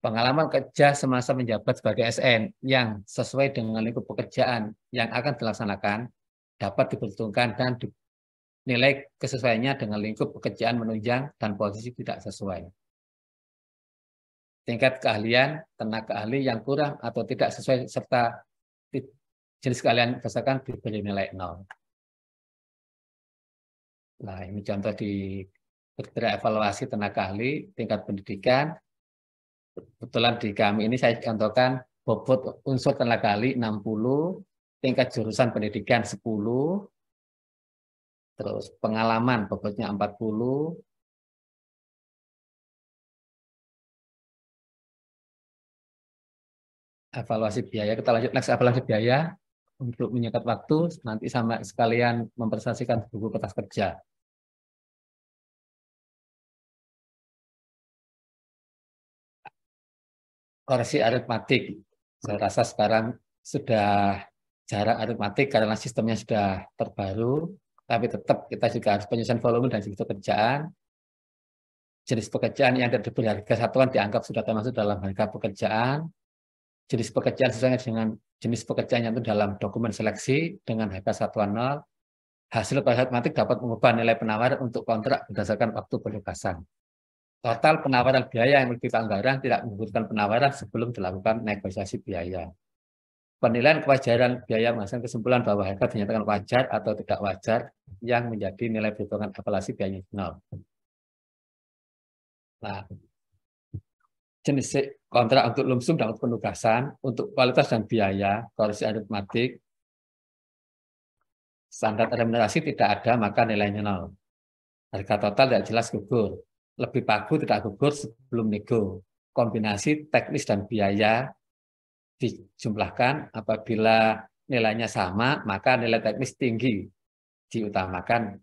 Pengalaman kerja semasa menjabat sebagai ASN yang sesuai dengan lingkup pekerjaan yang akan dilaksanakan dapat diperhitungkan dan dinilai kesesuaiannya dengan lingkup pekerjaan menunjang dan posisi tidak sesuai. Tingkat keahlian tenaga ahli yang kurang atau tidak sesuai serta jenis keahlian berdasarkan diberi nilai 0. Nah, ini contoh di kriteria evaluasi tenaga ahli tingkat pendidikan. Kebetulan di kami ini saya contohkan bobot unsur tenaga ahli 60, tingkat jurusan pendidikan 10, terus pengalaman bobotnya 40, evaluasi biaya. Kita lanjut next, evaluasi biaya. Untuk menyingkat waktu, nanti sama sekalian mempresentasikan buku kertas kerja. Koreksi aritmatik. Saya rasa sekarang sudah jarang aritmatik karena sistemnya sudah terbaru, tapi tetap kita juga harus penyusunan volume dan jenis pekerjaan. Jenis pekerjaan yang tidak diberi harga satuan dianggap sudah termasuk dalam harga pekerjaan. Jenis pekerjaan sesuai dengan jenis pekerjaan yang itu dalam dokumen seleksi dengan harga satuan 0. Hasil aritmatik dapat mengubah nilai penawaran untuk kontrak berdasarkan waktu penugasan. Total penawaran biaya yang lebih anggaran tidak membutuhkan penawaran sebelum dilakukan negosiasi biaya. Penilaian kewajaran biaya menghasilkan kesimpulan bahwa harga dinyatakan wajar atau tidak wajar yang menjadi nilai perhitungan evaluasi biaya 0. Nah, jenis kontrak untuk lumsum dan penugasan, untuk kualitas dan biaya, koreksi aritmatik, standar remunerasi tidak ada, maka nilainya 0. Harga total tidak jelas gugur. Lebih pagu tidak gugur sebelum nego. Kombinasi teknis dan biaya dijumlahkan, apabila nilainya sama, maka nilai teknis tinggi diutamakan.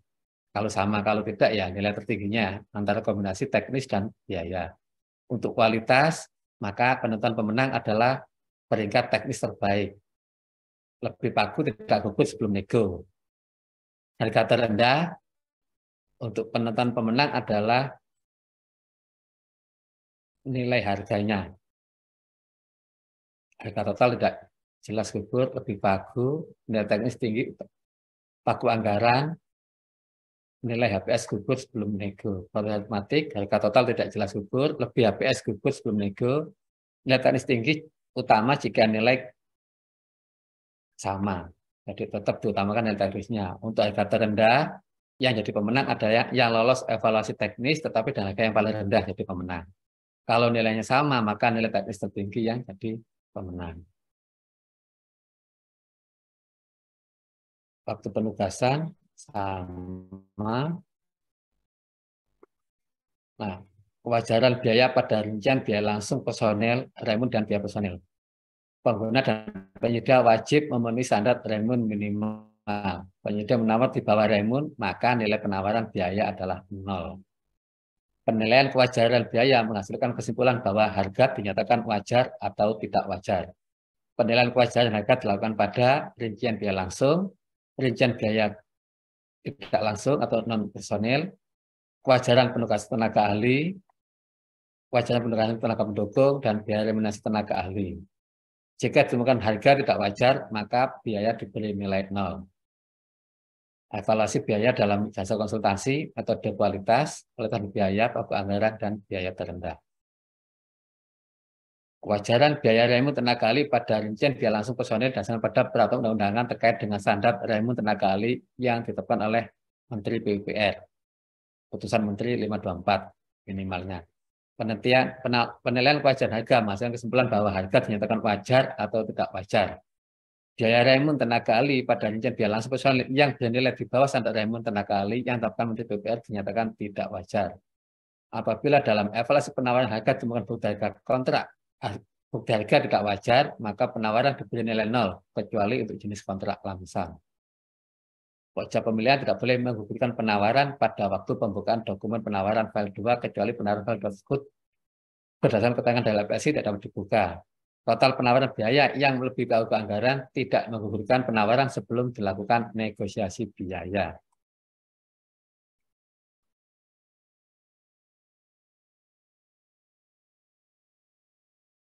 Kalau sama, kalau tidak ya nilai tertingginya antara kombinasi teknis dan biaya. Untuk kualitas, maka penentuan pemenang adalah peringkat teknis terbaik. Lebih pagu tidak gugur sebelum nego. Harga terendah untuk penentuan pemenang adalah nilai harganya. Harga total tidak jelas gugur, lebih pagu, nilai teknis tinggi, pagu anggaran, nilai HPS gugur sebelum nego. Kalau aritmatik, harga total tidak jelas gugur, lebih HPS gugur sebelum nego, nilai teknis tinggi utama jika nilai sama. Jadi tetap diutamakan nilai teknisnya. Untuk harga terendah, yang jadi pemenang adalah yang lolos evaluasi teknis, tetapi dengan harga yang paling rendah jadi pemenang. Kalau nilainya sama, maka nilai teknis tertinggi yang jadi pemenang. Waktu penugasan sama. Nah, kewajaran biaya pada rincian biaya langsung personel, remun, dan biaya personel. Pengguna dan penyedia wajib memenuhi standar remun minimal. Penyedia menawar di bawah remun, maka nilai penawaran biaya adalah 0. Penilaian kewajaran biaya menghasilkan kesimpulan bahwa harga dinyatakan wajar atau tidak wajar. Penilaian kewajaran harga dilakukan pada rincian biaya langsung, rincian biaya tidak langsung atau non-personel, kewajaran penugasan tenaga ahli, kewajaran penugasan tenaga pendukung, dan biaya remunerasi tenaga ahli. Jika ditemukan harga tidak wajar, maka biaya diberi nilai 0. Evaluasi biaya dalam jasa konsultasi, metode kualitas biaya, pokok anggaran, dan biaya terendah. Kewajaran biaya remun tenaga ahli pada rincian biaya langsung personel dasarkan pada peraturan undang-undangan terkait dengan standar remun tenaga ahli yang ditetapkan oleh Menteri PUPR. Putusan Menteri 524 minimalnya. Penilaian kewajaran harga menghasilkan kesimpulan bahwa harga dinyatakan wajar atau tidak wajar. Biaya remun tenaga ahli pada rincian biaya langsung personel yang bernilai di bawah standar remun tenaga ahli yang ditetapkan Menteri PUPR dinyatakan tidak wajar. Apabila dalam evaluasi penawaran harga ditemukan bukti harga kontrak, bukti harga tidak wajar, maka penawaran diberi nilai 0, kecuali untuk jenis kontrak lamsam. Pokja pemilihan tidak boleh menggugurkan penawaran pada waktu pembukaan dokumen penawaran file 2, kecuali penawaran file tersebut berdasarkan keterangan dari LPSI tidak dapat dibuka. Total penawaran biaya yang melebihi pokok anggaran tidak menggugurkan penawaran sebelum dilakukan negosiasi biaya.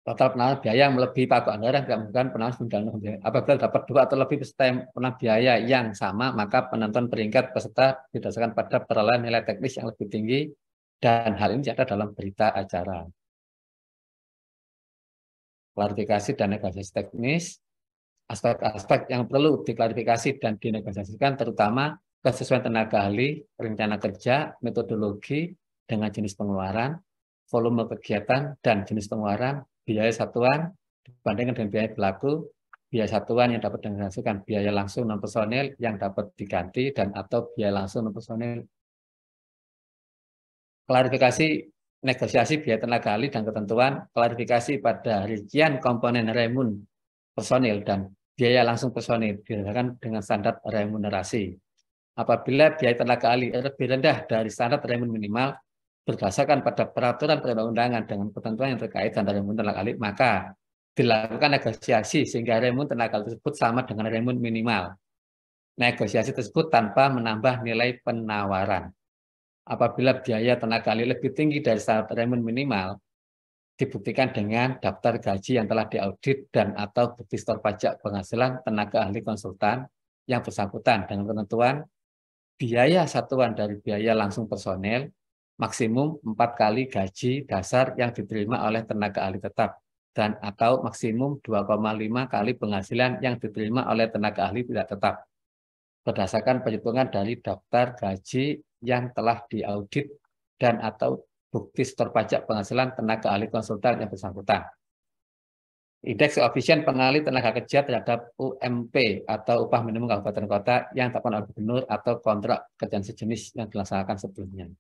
Total penawaran biaya yang melebihi pokok anggaran tidak menggugurkan penawaran sebelum biaya. Apabila dapat 2 atau lebih peserta yang penawaran biaya yang sama, maka penentuan peringkat peserta didasarkan pada perolehan nilai teknis yang lebih tinggi, dan hal ini ada dalam berita acara. Klarifikasi dan negosiasi teknis. Aspek-aspek yang perlu diklarifikasi dan dinegosiasikan terutama kesesuaian tenaga ahli, rencana kerja, metodologi dengan jenis pengeluaran, volume kegiatan dan jenis pengeluaran, biaya satuan dibandingkan dengan biaya berlaku, biaya satuan yang dapat dihasilkan biaya langsung non personel yang dapat diganti dan atau biaya langsung non personel. Klarifikasi negosiasi biaya tenaga ahli dan ketentuan, klarifikasi pada rincian komponen remun personil dan biaya langsung personil berdasarkan dengan standar remunerasi. Apabila biaya tenaga ahli lebih rendah dari standar remun minimal berdasarkan pada peraturan perundang-undangan dengan ketentuan yang terkait standar remun tenaga ahli, maka dilakukan negosiasi sehingga remun tenaga ahli tersebut sama dengan remun minimal. Negosiasi tersebut tanpa menambah nilai penawaran. Apabila biaya tenaga ahli lebih tinggi dari standar remun minimal, dibuktikan dengan daftar gaji yang telah diaudit dan atau bukti setor pajak penghasilan tenaga ahli konsultan yang bersangkutan dengan ketentuan biaya satuan dari biaya langsung personel maksimum 4 kali gaji dasar yang diterima oleh tenaga ahli tetap dan atau maksimum 2,5 kali penghasilan yang diterima oleh tenaga ahli tidak tetap berdasarkan perhitungan dari daftar gaji yang telah diaudit dan atau bukti setor pajak penghasilan tenaga ahli konsultan yang bersangkutan. Indeks koefisien pengalih tenaga kerja terhadap UMP atau upah minimum kabupaten kota yang ditetapkan oleh gubernur atau kontrak kerjaan sejenis yang dilaksanakan sebelumnya.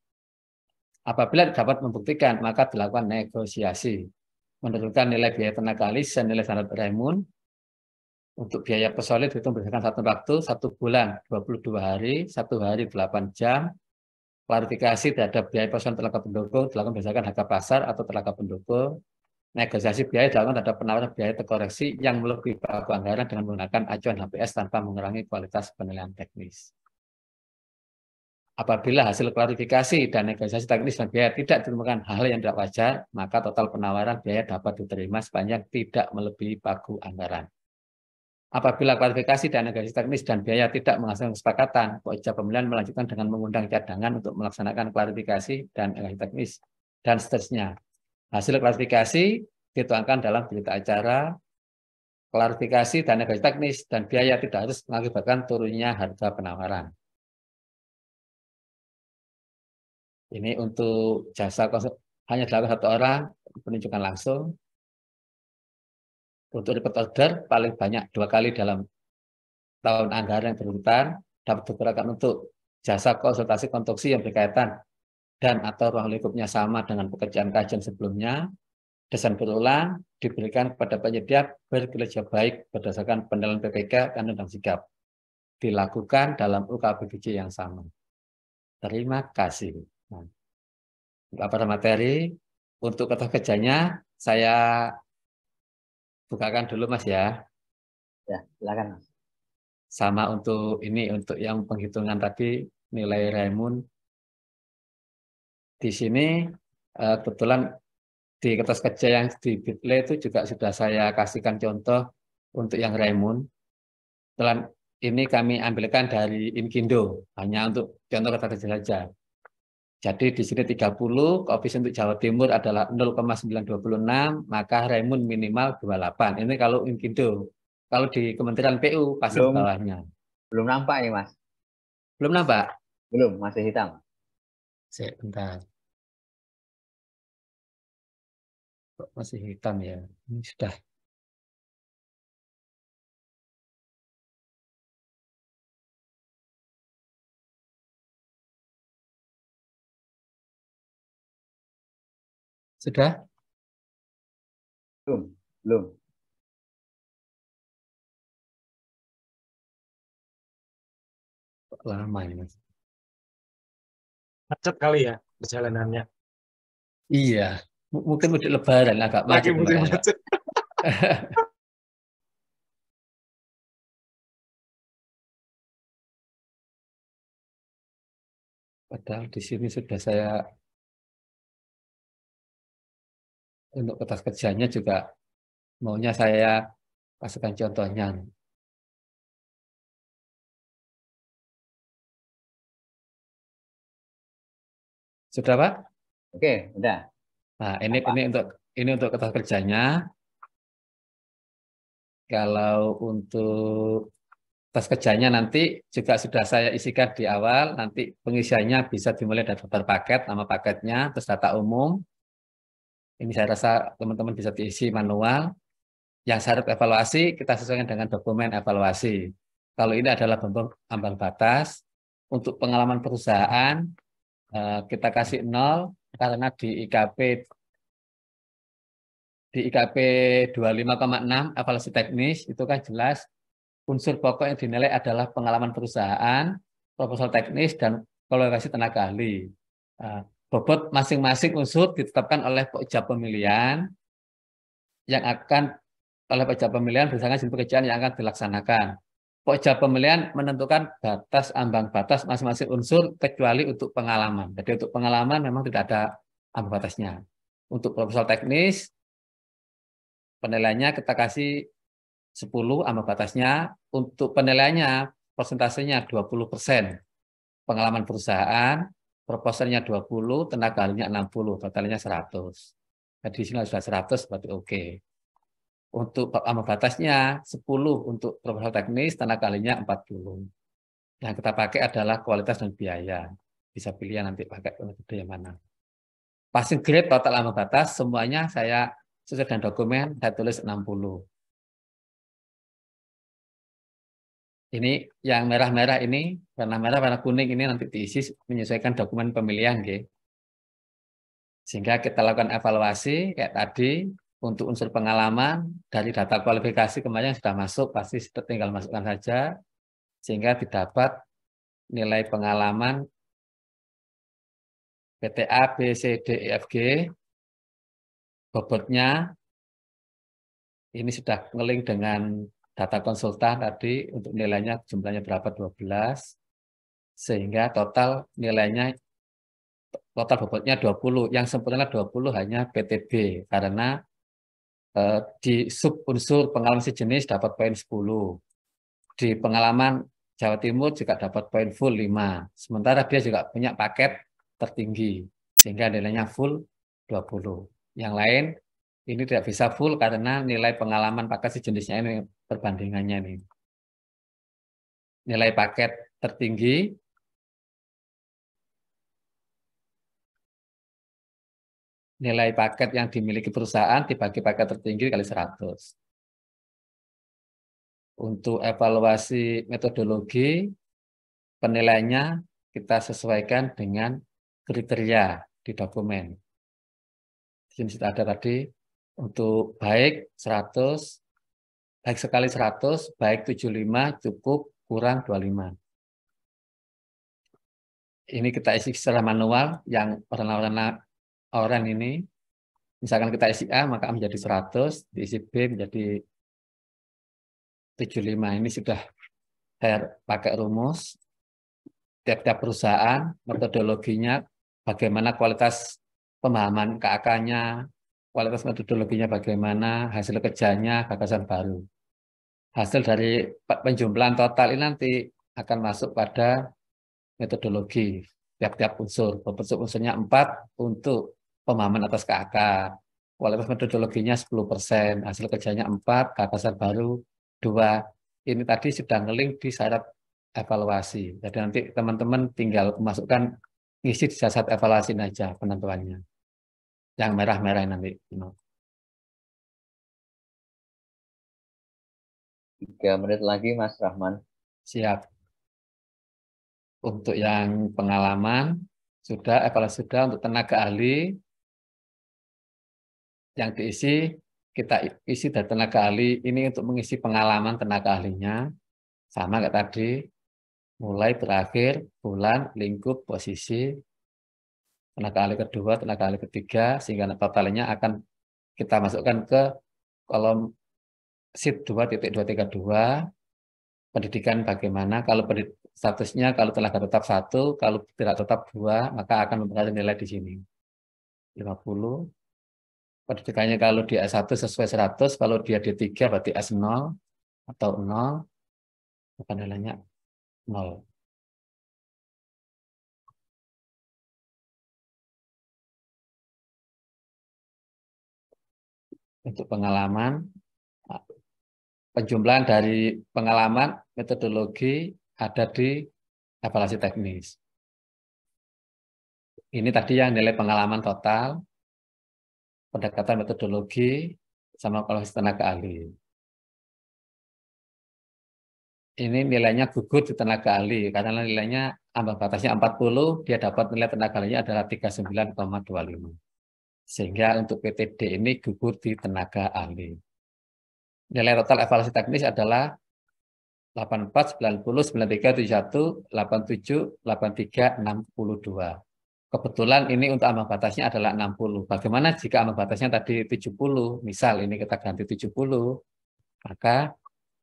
Apabila dapat membuktikan, maka dilakukan negosiasi. Menurunkan nilai biaya tenaga ahli senilai standar remun untuk biaya personil dihitung berdasarkan satu waktu, 1 bulan 22 hari, 1 hari 8 jam. Klarifikasi terhadap biaya personil tenaga pendukung dilakukan berdasarkan harga pasar atau tenaga pendukung. Negosiasi biaya dilakukan terhadap penawaran biaya terkoreksi yang melebihi pokok anggaran dengan menggunakan acuan HPS tanpa mengurangi kualitas penilaian teknis. Apabila hasil klarifikasi dan negosiasi teknis dan biaya tidak ditemukan hal yang tidak wajar, maka total penawaran biaya dapat diterima sepanjang tidak melebihi pagu anggaran. Apabila klarifikasi dan negosiasi teknis dan biaya tidak menghasilkan kesepakatan, Pokja Pemilihan melanjutkan dengan mengundang cadangan untuk melaksanakan klarifikasi dan negosiasi teknis dan seterusnya. Hasil klarifikasi dituangkan dalam berita acara. Klarifikasi dan negosiasi teknis dan biaya tidak harus mengakibatkan turunnya harga penawaran. Ini untuk jasa konsultan hanya dilakukan 1 orang, penunjukan langsung. Untuk repeat order paling banyak 2 kali dalam tahun anggaran yang berurutan, dapat diperkirakan untuk jasa konsultasi konstruksi yang berkaitan dan atau ruang lingkupnya sama dengan pekerjaan kajian sebelumnya, desain berulang diberikan kepada penyedia berkinerja baik berdasarkan penilaian PPK dan undang sikap. Dilakukan dalam UKBPJ yang sama. Terima kasih. Nah, pada materi, untuk kata kerjanya saya bukakan dulu Mas ya. Ya, silakan Mas. Sama untuk ini, untuk yang penghitungan tadi nilai Raimund. Di sini kebetulan di kertas kerja yang di Bitly itu juga sudah saya kasihkan contoh untuk yang Raimund. Kebetulan ini kami ambilkan dari Inkindo, hanya untuk contoh kertas kerja saja. Jadi di sini 30, koefisien untuk Jawa Timur adalah 0,926, maka Raimund minimal 28. Ini kalau Inkindo. Kalau di Kementerian PU pasti di Belum bawahnya. belum nampak ini Mas. Belum nampak? Belum, masih hitam. Sebentar. Kok masih hitam ya? Ini sudah. Sudah? Belum, belum. Kok lama ini, Mas? Macet kali ya perjalanannya. Iya. Mungkin mudik lebaran agak Lagi macet, Mbak, musim ya. macet. Padahal di sini sudah saya untuk kertas kerjanya juga maunya saya kasihkan contohnya. Sudah, Pak? Oke, udah. Nah, ini untuk kertas kerjanya. Kalau untuk kertas kerjanya nanti juga sudah saya isikan di awal. Nanti pengisiannya bisa dimulai dari daftar paket, nama paketnya, terus data umum. Ini saya rasa teman-teman bisa diisi manual. Yang syarat evaluasi kita sesuaikan dengan dokumen evaluasi. Kalau ini adalah ambang batas. Untuk pengalaman perusahaan kita kasih 0 karena di IKP 25,6 evaluasi teknis itu kan jelas unsur pokok yang dinilai adalah pengalaman perusahaan, proposal teknis dan kualifikasi tenaga ahli. Bobot masing-masing unsur ditetapkan oleh pokja pemilihan yang akan oleh pokja pemilihan berdasarkan jenis pekerjaan yang akan dilaksanakan. Pokja pemilihan menentukan batas ambang batas masing-masing unsur kecuali untuk pengalaman. Jadi untuk pengalaman memang tidak ada ambang batasnya. Untuk proposal teknis penilaiannya kita kasih 10 ambang batasnya. Untuk penilaiannya persentasenya 20%. Pengalaman perusahaan, proposalnya 20, tenaga ahlinya 60, totalnya 100. Jadi di sini sudah 100 berarti oke. Untuk ambang batasnya 10 untuk proposal teknis, tenaga ahlinya 40. Yang kita pakai adalah kualitas dan biaya. Bisa pilih nanti pakai metode yang mana. Passing grade total ambang batas semuanya saya sesuai dengan dokumen saya tulis 60. Ini yang merah-merah ini, warna merah, warna kuning ini nanti diisi menyesuaikan dokumen pemilihan. Sehingga kita lakukan evaluasi kayak tadi untuk unsur pengalaman dari data kualifikasi kemarin yang sudah masuk pasti tinggal masukkan saja sehingga didapat nilai pengalaman PTA B, C, D, E, F, G. Bobotnya ini sudah ngeling dengan data konsultan tadi untuk nilainya jumlahnya berapa 12 sehingga total nilainya total bobotnya 20 yang sempurna 20 hanya PTB karena di sub unsur pengalaman sejenis dapat poin 10 di pengalaman Jawa Timur juga dapat poin full 5 sementara dia juga punya paket tertinggi sehingga nilainya full 20 yang lain ini tidak bisa full karena nilai pengalaman paket sejenisnya ini perbandingannya nih. Nilai paket tertinggi nilai paket yang dimiliki perusahaan dibagi paket tertinggi kali 100. Untuk evaluasi metodologi, penilaiannya kita sesuaikan dengan kriteria di dokumen. Di sini sudah ada tadi, untuk baik 100, baik sekali 100, baik 75, cukup, kurang 25. Ini kita isi secara manual, yang orang ini, misalkan kita isi A, maka menjadi 100, diisi B menjadi 75. Ini sudah saya pakai rumus. Tiap-tiap perusahaan, metodologinya, bagaimana kualitas pemahaman KAK-nya, kualitas metodologinya bagaimana, hasil kerjanya, gagasan baru. Hasil dari penjumlahan total ini nanti akan masuk pada metodologi. Tiap-tiap unsur, unsurnya 4 untuk pemahaman atas KAK. Kualitas metodologinya 10%, hasil kerjanya 4, gagasan baru 2. Ini tadi sudah ngelink di syarat evaluasi. Jadi nanti teman-teman tinggal masukkan, ngisi di syarat evaluasi aja penentuannya. Yang merah-merah nanti. 3 menit lagi, Mas Rahman. Siap. Untuk yang pengalaman, sudah, evaluasi sudah. Untuk tenaga ahli, yang diisi, kita isi dari tenaga ahli, ini untuk mengisi pengalaman tenaga ahlinya, sama kayak tadi, mulai, berakhir, bulan, lingkup, posisi, tenaga ahli kedua, tenaga ahli ketiga, sehingga totalnya akan kita masukkan ke kolom sheet 2.232, pendidikan bagaimana, kalau statusnya, kalau tenaga tetap 1, kalau tidak tetap 2, maka akan mempengaruhi nilai di sini. 50. Pendidikannya kalau di S1 sesuai 100, kalau dia D3 berarti S0 atau 0, maka nilainya 0. Untuk pengalaman, penjumlahan dari pengalaman, metodologi ada di evaluasi teknis. Ini tadi yang nilai pengalaman total, pendekatan metodologi, sama evaluasi tenaga ahli. Ini nilainya gugur di tenaga ahli, karena nilainya ambang batasnya 40, dia dapat nilai tenaga ahlinya adalah 39,25. Sehingga untuk PTD ini gugur di tenaga ahli. Nilai total evaluasi teknis adalah 84, 90, 93, 71, 87, 83, 62. Kebetulan ini untuk ambang batasnya adalah 60. Bagaimana jika ambang batasnya tadi 70? Misal ini kita ganti 70, maka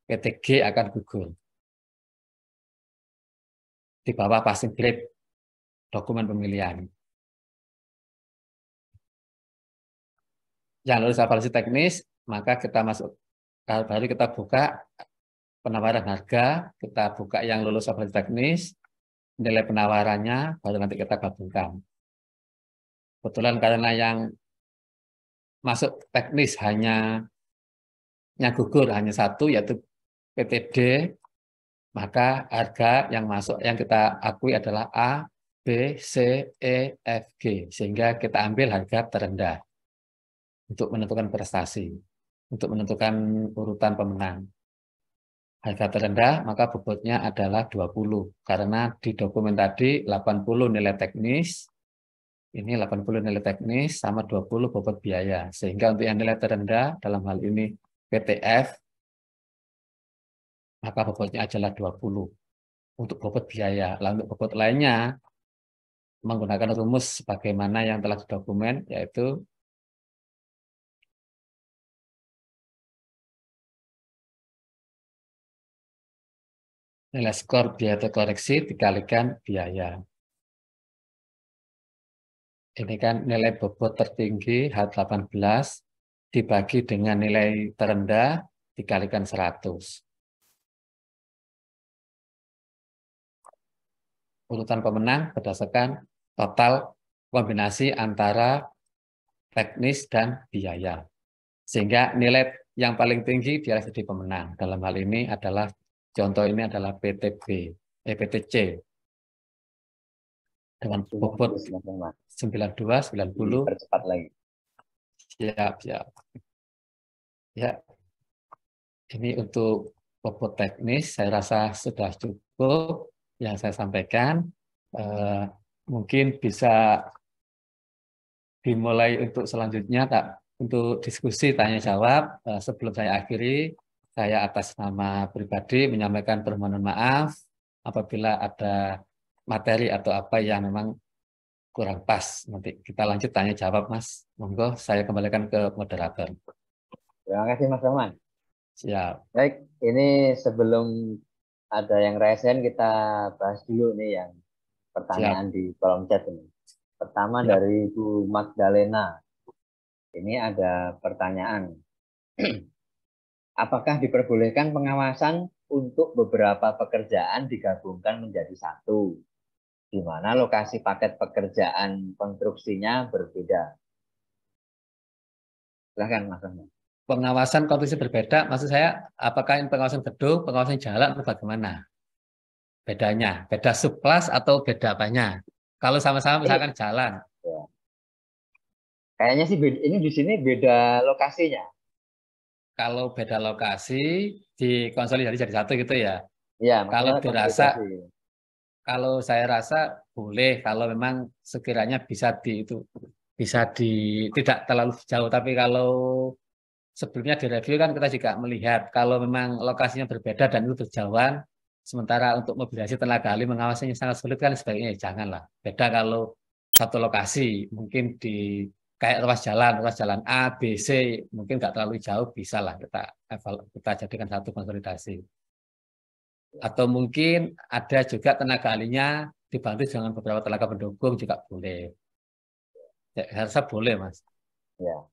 PTG akan gugur. Di bawah passing grade dokumen pemilihan. Yang lulus evaluasi teknis, maka kita masuk, baru kita buka penawaran harga, kita buka yang lulus evaluasi teknis, nilai penawarannya, baru nanti kita gabungkan. Kebetulan karena yang masuk teknis hanya yang gugur hanya 1, yaitu PTD, maka harga yang masuk yang kita akui adalah A, B, C, E, F, G. Sehingga kita ambil harga terendah untuk menentukan prestasi, untuk menentukan urutan pemenang. Harga terendah, maka bobotnya adalah 20. Karena di dokumen tadi 80 nilai teknis, ini 80 nilai teknis sama 20 bobot biaya. Sehingga untuk yang nilai terendah, dalam hal ini PTF, maka bobotnya adalah 20 untuk bobot biaya. Lalu untuk bobot lainnya, menggunakan rumus sebagaimana yang telah di dokumen, yaitu nilai skor biaya terkoreksi dikalikan biaya. Ini kan nilai bobot tertinggi H18 dibagi dengan nilai terendah dikalikan 100. Urutan pemenang berdasarkan total kombinasi antara teknis dan biaya. Sehingga nilai yang paling tinggi dia jadi pemenang. Dalam hal ini adalah, contoh ini adalah PTC. Dengan bobot 92, 90. Percepat lagi. Siap, siap. Ya, ini untuk bobot teknis saya rasa sudah cukup yang saya sampaikan. Mungkin bisa dimulai untuk selanjutnya, Kak, untuk diskusi tanya jawab. Sebelum saya akhiri, saya atas nama pribadi menyampaikan permohonan maaf apabila ada materi atau apa yang memang kurang pas. Nanti kita lanjut tanya jawab, Mas. Monggo saya kembalikan ke moderator. Terima kasih Mas Roman. Siap. Baik, ini sebelum ada yang resen kita bahas dulu nih yang pertanyaan Siap. di kolom chat ini. Pertama Siap. dari Bu Magdalena. Ini ada pertanyaan. Apakah diperbolehkan pengawasan untuk beberapa pekerjaan digabungkan menjadi satu, di mana lokasi paket pekerjaan konstruksinya berbeda? Silahkan Mas Roman. Pengawasan konstruksi berbeda, maksud saya apakah ini pengawasan gedung, pengawasan jalan, atau bagaimana? Bedanya, beda subklas atau beda apanya? Kalau sama-sama Ini misalkan jalan, ya, kayaknya sih ini di sini beda lokasinya. kalau beda lokasi dikonsolidasi jadi satu gitu ya. Iya, Kalau maksudnya dirasa, konsolidasi. kalau saya rasa boleh kalau memang sekiranya bisa bisa tidak terlalu jauh. Tapi kalau sebelumnya direview kan kita juga melihat kalau memang lokasinya berbeda dan itu berjauhan, sementara untuk mobilisasi tenaga ahli mengawasinya sangat sulit kan sebaiknya ya janganlah. Beda kalau satu lokasi mungkin di kayak ruas jalan A, B, C mungkin nggak terlalu jauh bisa lah kita jadikan satu konsolidasi. Atau mungkin ada juga tenaga ahlinya dibantu dengan beberapa tenaga pendukung juga boleh. Ya, saya rasa boleh, Mas. Ya,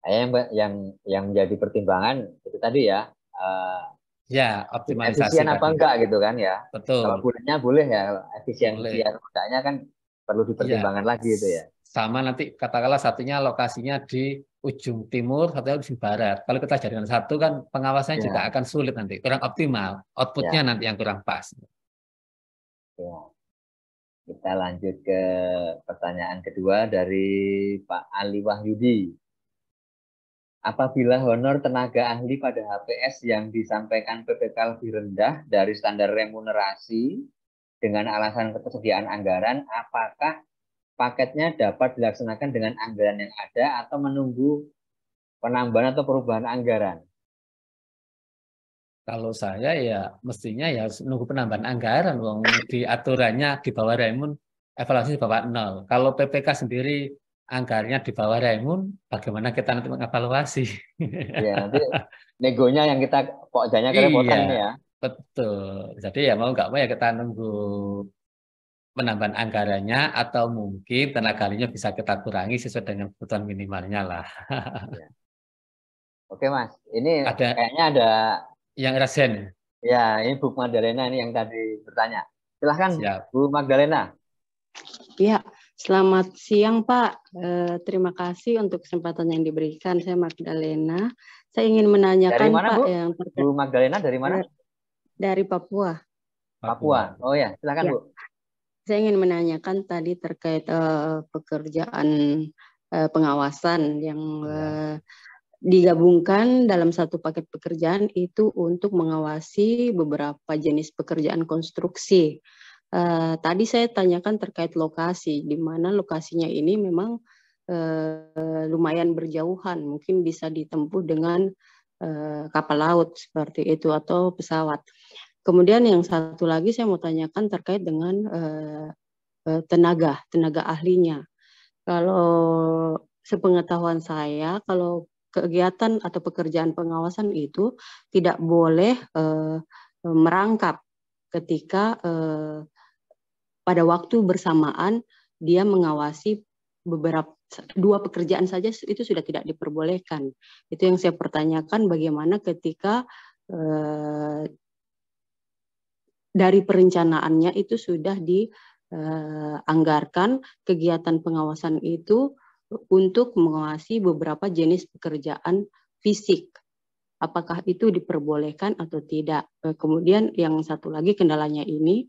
yang menjadi pertimbangan itu tadi ya, Ya, optimalisasi efisien apa tadi. enggak gitu kan ya. Kalau Betul, bolehnya boleh ya, efisiensi boleh. atau enggaknya kan perlu Iya, dipertimbangkan lagi itu ya. sama nanti katakanlah satunya lokasinya di ujung timur, satunya di ujung barat. Kalau kita jadikan satu kan pengawasannya juga Ya, akan sulit nanti, kurang optimal. Outputnya ya, nanti yang kurang pas. ya. Kita lanjut ke pertanyaan kedua dari Pak Ali Wahyudi. Apabila honor tenaga ahli pada HPS yang disampaikan PPK lebih rendah dari standar remunerasi dengan alasan ketersediaan anggaran, apakah paketnya dapat dilaksanakan dengan anggaran yang ada atau menunggu penambahan atau perubahan anggaran? Kalau saya ya mestinya ya harus nunggu penambahan anggaran, wong di aturannya di bawah Raimun, evaluasi di bawah nol. Kalau PPK sendiri anggarannya di bawah Raimun, bagaimana kita nanti mengevaluasi? Ya, nanti negonya yang kita pokoknya Iya, kerepotan nih ya. betul. Jadi ya mau nggak mau ya kita nunggu penambahan anggarannya atau mungkin tenaga ahlinya bisa kita kurangi sesuai dengan kebutuhan minimalnya lah. Ya. Oke Mas, ini Ada kayaknya ada yang resen. ya ini Bu Magdalena ini yang tadi bertanya. Silahkan Siap. Bu Magdalena. Ya, selamat siang Pak. Terima kasih untuk kesempatan yang diberikan. Saya Magdalena. Saya ingin Dari menanyakan mana Pak Bu? yang Bu Magdalena dari mana? dari Papua. Papua. Oh ya, silakan Ya, Bu. saya ingin menanyakan tadi terkait pekerjaan pengawasan yang digabungkan dalam satu paket pekerjaan itu untuk mengawasi beberapa jenis pekerjaan konstruksi. Tadi saya tanyakan terkait lokasi, di mana lokasinya ini memang lumayan berjauhan, mungkin bisa ditempuh dengan kapal laut seperti itu atau pesawat. Kemudian yang satu lagi saya mau tanyakan terkait dengan tenaga ahlinya. Kalau sepengetahuan saya, kalau kegiatan atau pekerjaan pengawasan itu tidak boleh merangkap ketika pada waktu bersamaan dia mengawasi dua pekerjaan saja itu sudah tidak diperbolehkan. Itu yang saya pertanyakan bagaimana ketika dari perencanaannya itu sudah dianggarkan kegiatan pengawasan itu untuk mengawasi beberapa jenis pekerjaan fisik. Apakah itu diperbolehkan atau tidak? Kemudian yang satu lagi kendalanya ini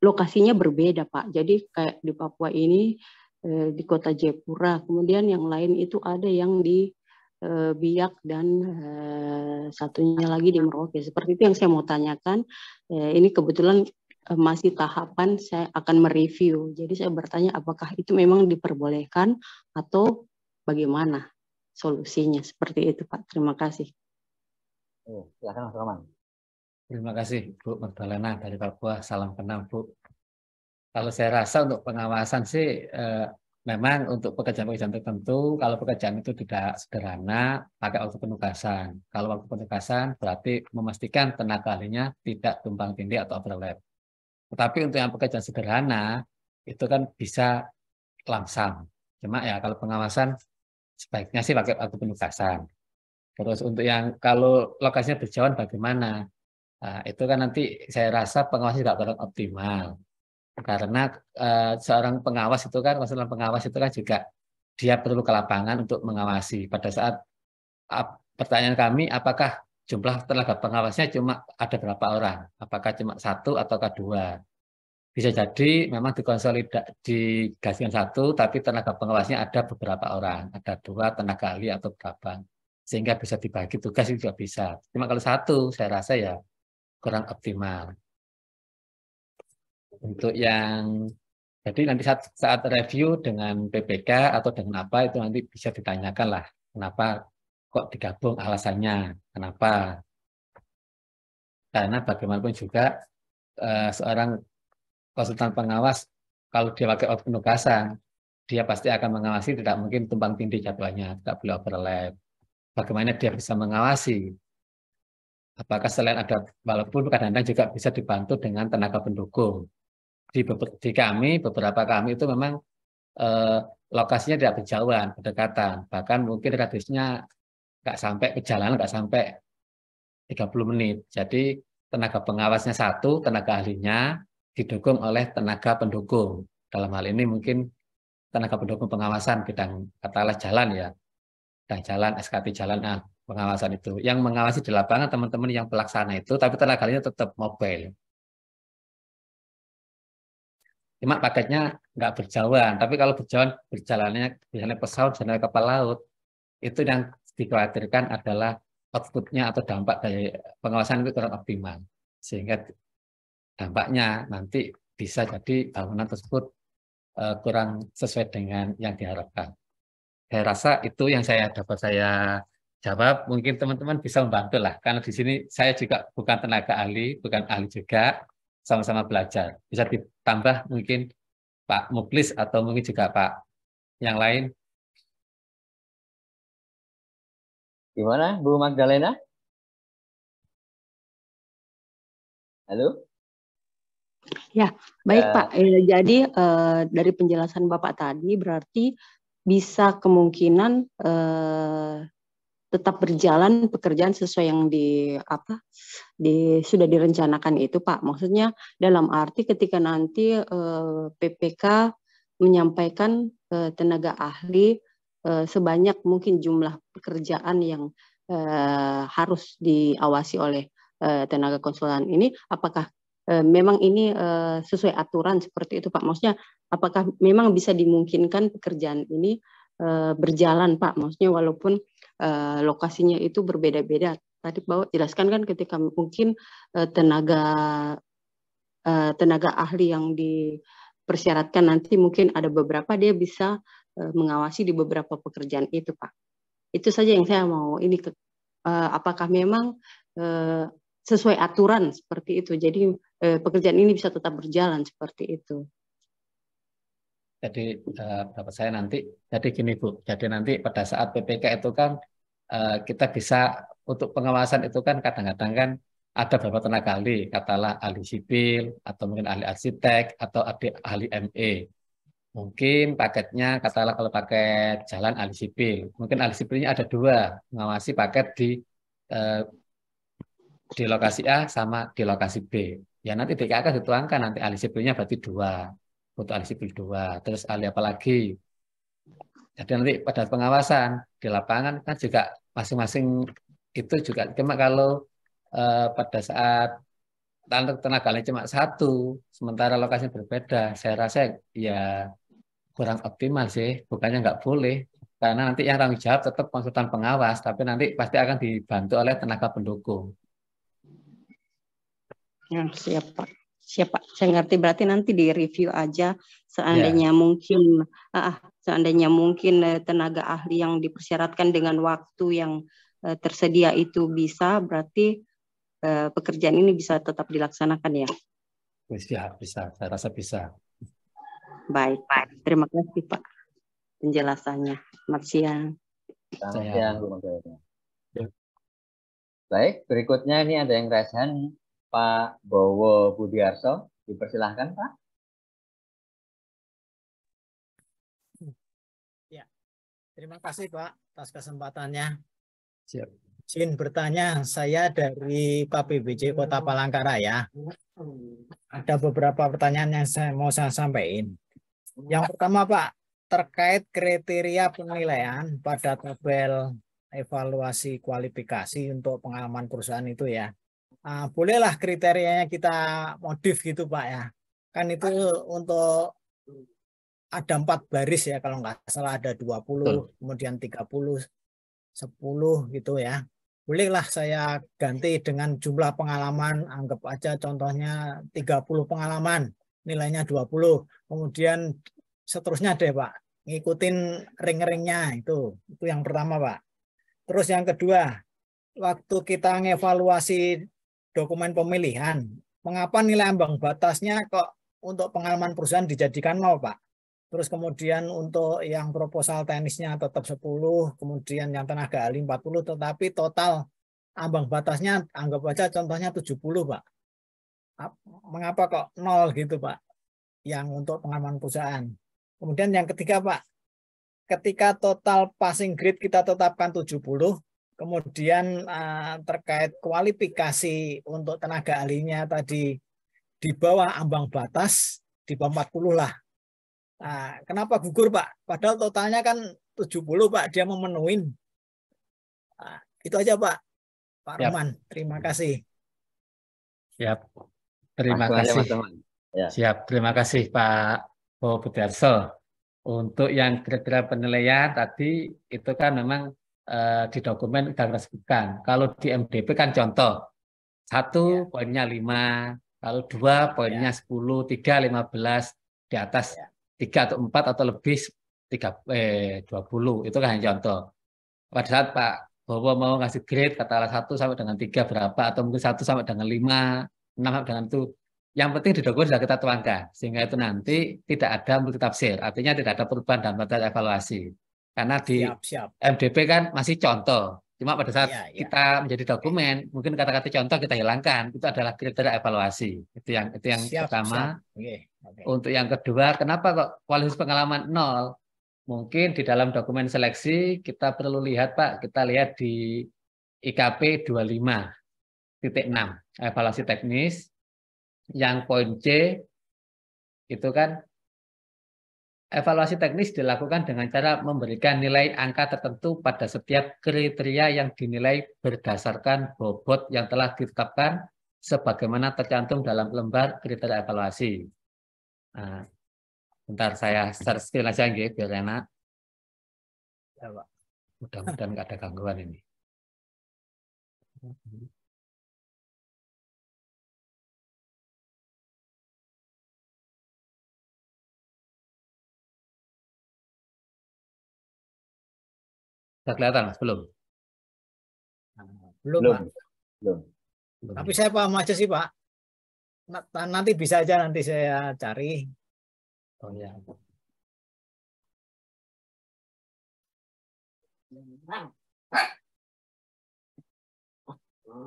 lokasinya berbeda Pak. Jadi kayak di Papua ini di kota Jayapura, kemudian yang lain itu ada yang di Biak dan satunya lagi di Merauke. Seperti itu yang saya mau tanyakan. Ini kebetulan masih tahapan saya akan mereview. Jadi saya bertanya apakah itu memang diperbolehkan atau bagaimana solusinya. Seperti itu Pak. Terima kasih. Silakan Mas Roman. Terima kasih Bu Magdalena dari Papua. Salam kenal Bu. Kalau saya rasa untuk pengawasan sih memang untuk pekerjaan-pekerjaan tertentu, kalau pekerjaan itu tidak sederhana, pakai waktu penugasan. Kalau waktu penugasan berarti memastikan tenaga ahlinya tidak tumpang tindih atau overlap. Tetapi untuk yang pekerjaan sederhana, itu kan bisa langsam. Cuma ya kalau pengawasan sebaiknya sih pakai waktu penugasan. Terus untuk yang kalau lokasinya berjauhan bagaimana? Nah, itu kan nanti saya rasa pengawas tidak kurang optimal. Karena seorang pengawas itu kan, konsultan pengawas itu kan juga dia perlu ke lapangan untuk mengawasi. Pada saat pertanyaan kami, apakah jumlah tenaga pengawasnya cuma ada berapa orang? Apakah cuma satu ataukah dua? Bisa jadi memang digaskan satu, tapi tenaga pengawasnya ada beberapa orang, ada dua tenaga ahli atau berapa, sehingga bisa dibagi tugas juga bisa. Cuma kalau satu, saya rasa ya kurang optimal. Untuk yang jadi nanti saat review dengan PPK atau dengan apa itu nanti bisa ditanyakan lah kenapa kok digabung, alasannya kenapa. Karena bagaimanapun juga seorang konsultan pengawas kalau dia pakai penugasan dia pasti akan mengawasi, tidak mungkin tumpang tindih jadwalnya, tidak boleh overlap. Bagaimana dia bisa mengawasi? Apakah selain ada, walaupun kadang-kadang juga bisa dibantu dengan tenaga pendukung. Di kami, beberapa kami itu memang lokasinya tidak berjauhan, berdekatan. Bahkan mungkin radiusnya nggak sampai perjalanan, nggak sampai 30 menit. Jadi tenaga pengawasnya satu, tenaga ahlinya didukung oleh tenaga pendukung. Dalam hal ini mungkin tenaga pendukung pengawasan bidang katakanlah jalan ya. Dan jalan, SKT jalan, pengawasan itu. Yang mengawasi di lapangan teman-teman yang pelaksana itu, tapi tenaga ahlinya tetap mobile. Cuma paketnya nggak berjauhan, tapi kalau berjauhan berjalannya misalnya pesawat, misalnya kapal laut, itu yang dikhawatirkan adalah outputnya atau dampak dari pengawasan itu kurang optimal, sehingga dampaknya nanti bisa jadi bangunan tersebut kurang sesuai dengan yang diharapkan. Saya rasa itu yang dapat saya jawab. Mungkin teman-teman bisa membantu lah, karena di sini saya juga bukan tenaga ahli, bukan ahli juga, sama-sama belajar. Bisa ditambah mungkin Pak Muklis atau mungkin juga Pak yang lain. Gimana Bu Magdalena? Halo? Ya, baik Pak. Jadi dari penjelasan Bapak tadi berarti bisa kemungkinan tetap berjalan pekerjaan sesuai yang sudah direncanakan itu Pak. Maksudnya dalam arti ketika nanti PPK menyampaikan tenaga ahli sebanyak mungkin jumlah pekerjaan yang harus diawasi oleh tenaga konsultan ini, apakah memang ini sesuai aturan seperti itu Pak? Maksudnya apakah memang bisa dimungkinkan pekerjaan ini berjalan Pak? Maksudnya walaupun lokasinya itu berbeda-beda. Tadi Bapak jelaskan kan ketika mungkin tenaga ahli yang dipersyaratkan nanti mungkin ada beberapa dia bisa mengawasi di beberapa pekerjaan itu Pak. Itu saja yang saya mau ini apakah memang sesuai aturan seperti itu. Jadi pekerjaan ini bisa tetap berjalan seperti itu. Jadi dapat saya nanti, jadi gini Bu, jadi nanti pada saat PPK itu kan kita bisa untuk pengawasan itu kan kadang-kadang kan ada beberapa tenaga ahli, katakanlah ahli sipil atau mungkin ahli arsitek atau ahli ME. Mungkin paketnya katakanlah kalau paket jalan ahli sipil, mungkin ahli sipilnya ada dua mengawasi paket di lokasi A sama di lokasi B. Ya nanti DKK dituangkan nanti ahli sipilnya berarti dua, untuk ahli sipil dua. Terus ahli apa lagi? Jadi nanti pada pengawasan di lapangan kan juga masing-masing itu juga. Cuma kalau pada saat tenaga ahli cuma satu, sementara lokasinya berbeda, saya rasa ya kurang optimal sih, bukannya nggak boleh. Karena nanti yang tanggung jawab tetap konsultan pengawas, tapi nanti pasti akan dibantu oleh tenaga pendukung. Ya, siap Pak. Siap Pak. Saya ngerti, berarti nanti di review aja seandainya Ya, seandainya mungkin tenaga ahli yang dipersyaratkan dengan waktu yang tersedia itu bisa, berarti pekerjaan ini bisa tetap dilaksanakan ya. bisa, saya rasa bisa. Baik, Pak. Terima kasih Pak penjelasannya. Selamat siang. Selamat siang, Bu Menteri. Baik, berikutnya ini ada yang raisan nih, Pak Bowo Budiarso. Dipersilahkan, Pak. Ya, terima kasih Pak atas kesempatannya. Siap. Izin bertanya, saya dari KPBJ Kota Palangkaraya. Ada beberapa pertanyaan yang mau saya sampaikan. Yang pertama Pak, terkait kriteria penilaian pada tabel evaluasi kualifikasi untuk pengalaman perusahaan itu ya. Bolehlah kriterianya kita modif gitu Pak ya. Kan itu untuk ada 4 baris ya, kalau nggak salah ada 20, kemudian 30, 10 gitu ya. Bolehlah saya ganti dengan jumlah pengalaman, anggap aja contohnya 30 pengalaman, nilainya 20. Kemudian seterusnya deh Pak, ngikutin ring-ringnya itu yang pertama Pak. Terus yang kedua, waktu kita ngevaluasi dokumen pemilihan, mengapa nilai ambang batasnya kok untuk pengalaman perusahaan dijadikan 0 Pak? Terus kemudian untuk yang proposal teknisnya tetap 10, kemudian yang tenaga ahli 40, tetapi total ambang batasnya anggap aja contohnya 70 Pak. Mengapa kok 0 gitu Pak, yang untuk pengalaman perusahaan? Kemudian yang ketiga Pak, ketika total passing grade kita tetapkan 70, kemudian terkait kualifikasi untuk tenaga ahlinya tadi di bawah ambang batas, di bawah 40 lah. Nah, kenapa gugur Pak? Padahal totalnya kan 70 Pak, dia memenuhi. Nah, itu aja Pak. Pak Roman, terima kasih. Siap. Terima kasih. Ya. Siap. Terima kasih Pak Bowo Budiarso. Untuk yang kriteria penilaian tadi itu kan memang di dokumen sudah kita sebutkan. Kalau di MDP kan contoh 1 poinnya 5, lalu 2 poinnya 10, 3 15, di atas 3 atau 4 atau lebih 20. Itu kan hanya contoh. Pada saat Pak Bowo mau ngasih grade katakanlah 1 sampai dengan 3 berapa, atau mungkin 1 sampai dengan 5, 6 sampai dengan itu. Yang penting di dokumen sudah kita tuangkan, sehingga itu nanti tidak ada multitafsir, artinya tidak ada perubahan dalam batas evaluasi. Karena di MDP kan masih contoh, cuma pada saat kita menjadi dokumen, mungkin kata-kata contoh kita hilangkan, itu adalah kriteria evaluasi. Itu yang pertama. Untuk yang kedua, kenapa kok kualitas pengalaman 0? Mungkin di dalam dokumen seleksi kita perlu lihat Pak, kita lihat di IKP 25.6, evaluasi teknis. Yang poin C itu kan evaluasi teknis dilakukan dengan cara memberikan nilai angka tertentu pada setiap kriteria yang dinilai berdasarkan bobot yang telah ditetapkan sebagaimana tercantum dalam lembar kriteria evaluasi. Nah, bentar saya share screen aja biar enak. Ya, Pak. Mudah-mudahan nggak ada gangguan ini. Sudah kelihatan, Mas? Belum? Belum. Tapi saya paham aja sih, Pak. Nanti bisa aja, nanti saya cari. Oh ya.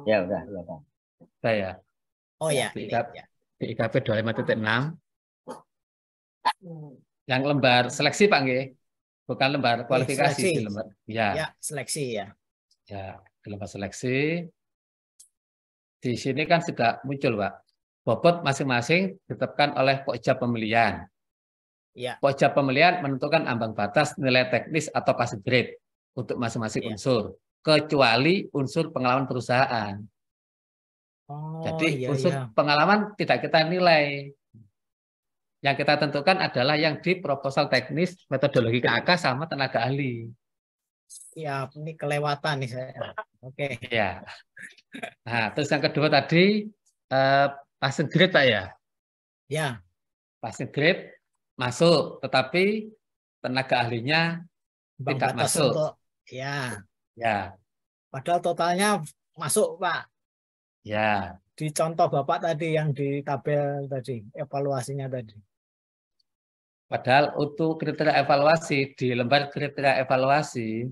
Ya, udah. Saya. Oh ya. Di IKP 25.6. Yang lembar seleksi, Pak nggih. Bukan lembar kualifikasi, di lembar. Ya, seleksi ya. Ya, di lembar seleksi. Di sini kan sudah muncul, Pak. Bobot masing-masing ditetapkan oleh Pokja Pemilihan. Ya. Pokja Pemilihan menentukan ambang batas nilai teknis atau passing grade untuk masing-masing unsur, kecuali unsur pengalaman perusahaan. Jadi unsur pengalaman tidak kita nilai. Yang kita tentukan adalah yang di proposal teknis, metodologi KAK sama tenaga ahli. Siap, ini kelewatan nih saya. Oke. Ya. Nah, terus yang kedua tadi passing grade Pak ya. Ya. Passing grade masuk, tetapi tenaga ahlinya tidak batas masuk. Untuk, ya. Ya. Padahal totalnya masuk Pak. Ya. Di contoh Bapak tadi yang di tabel tadi, evaluasinya tadi. Padahal untuk kriteria evaluasi, di lembar kriteria evaluasi,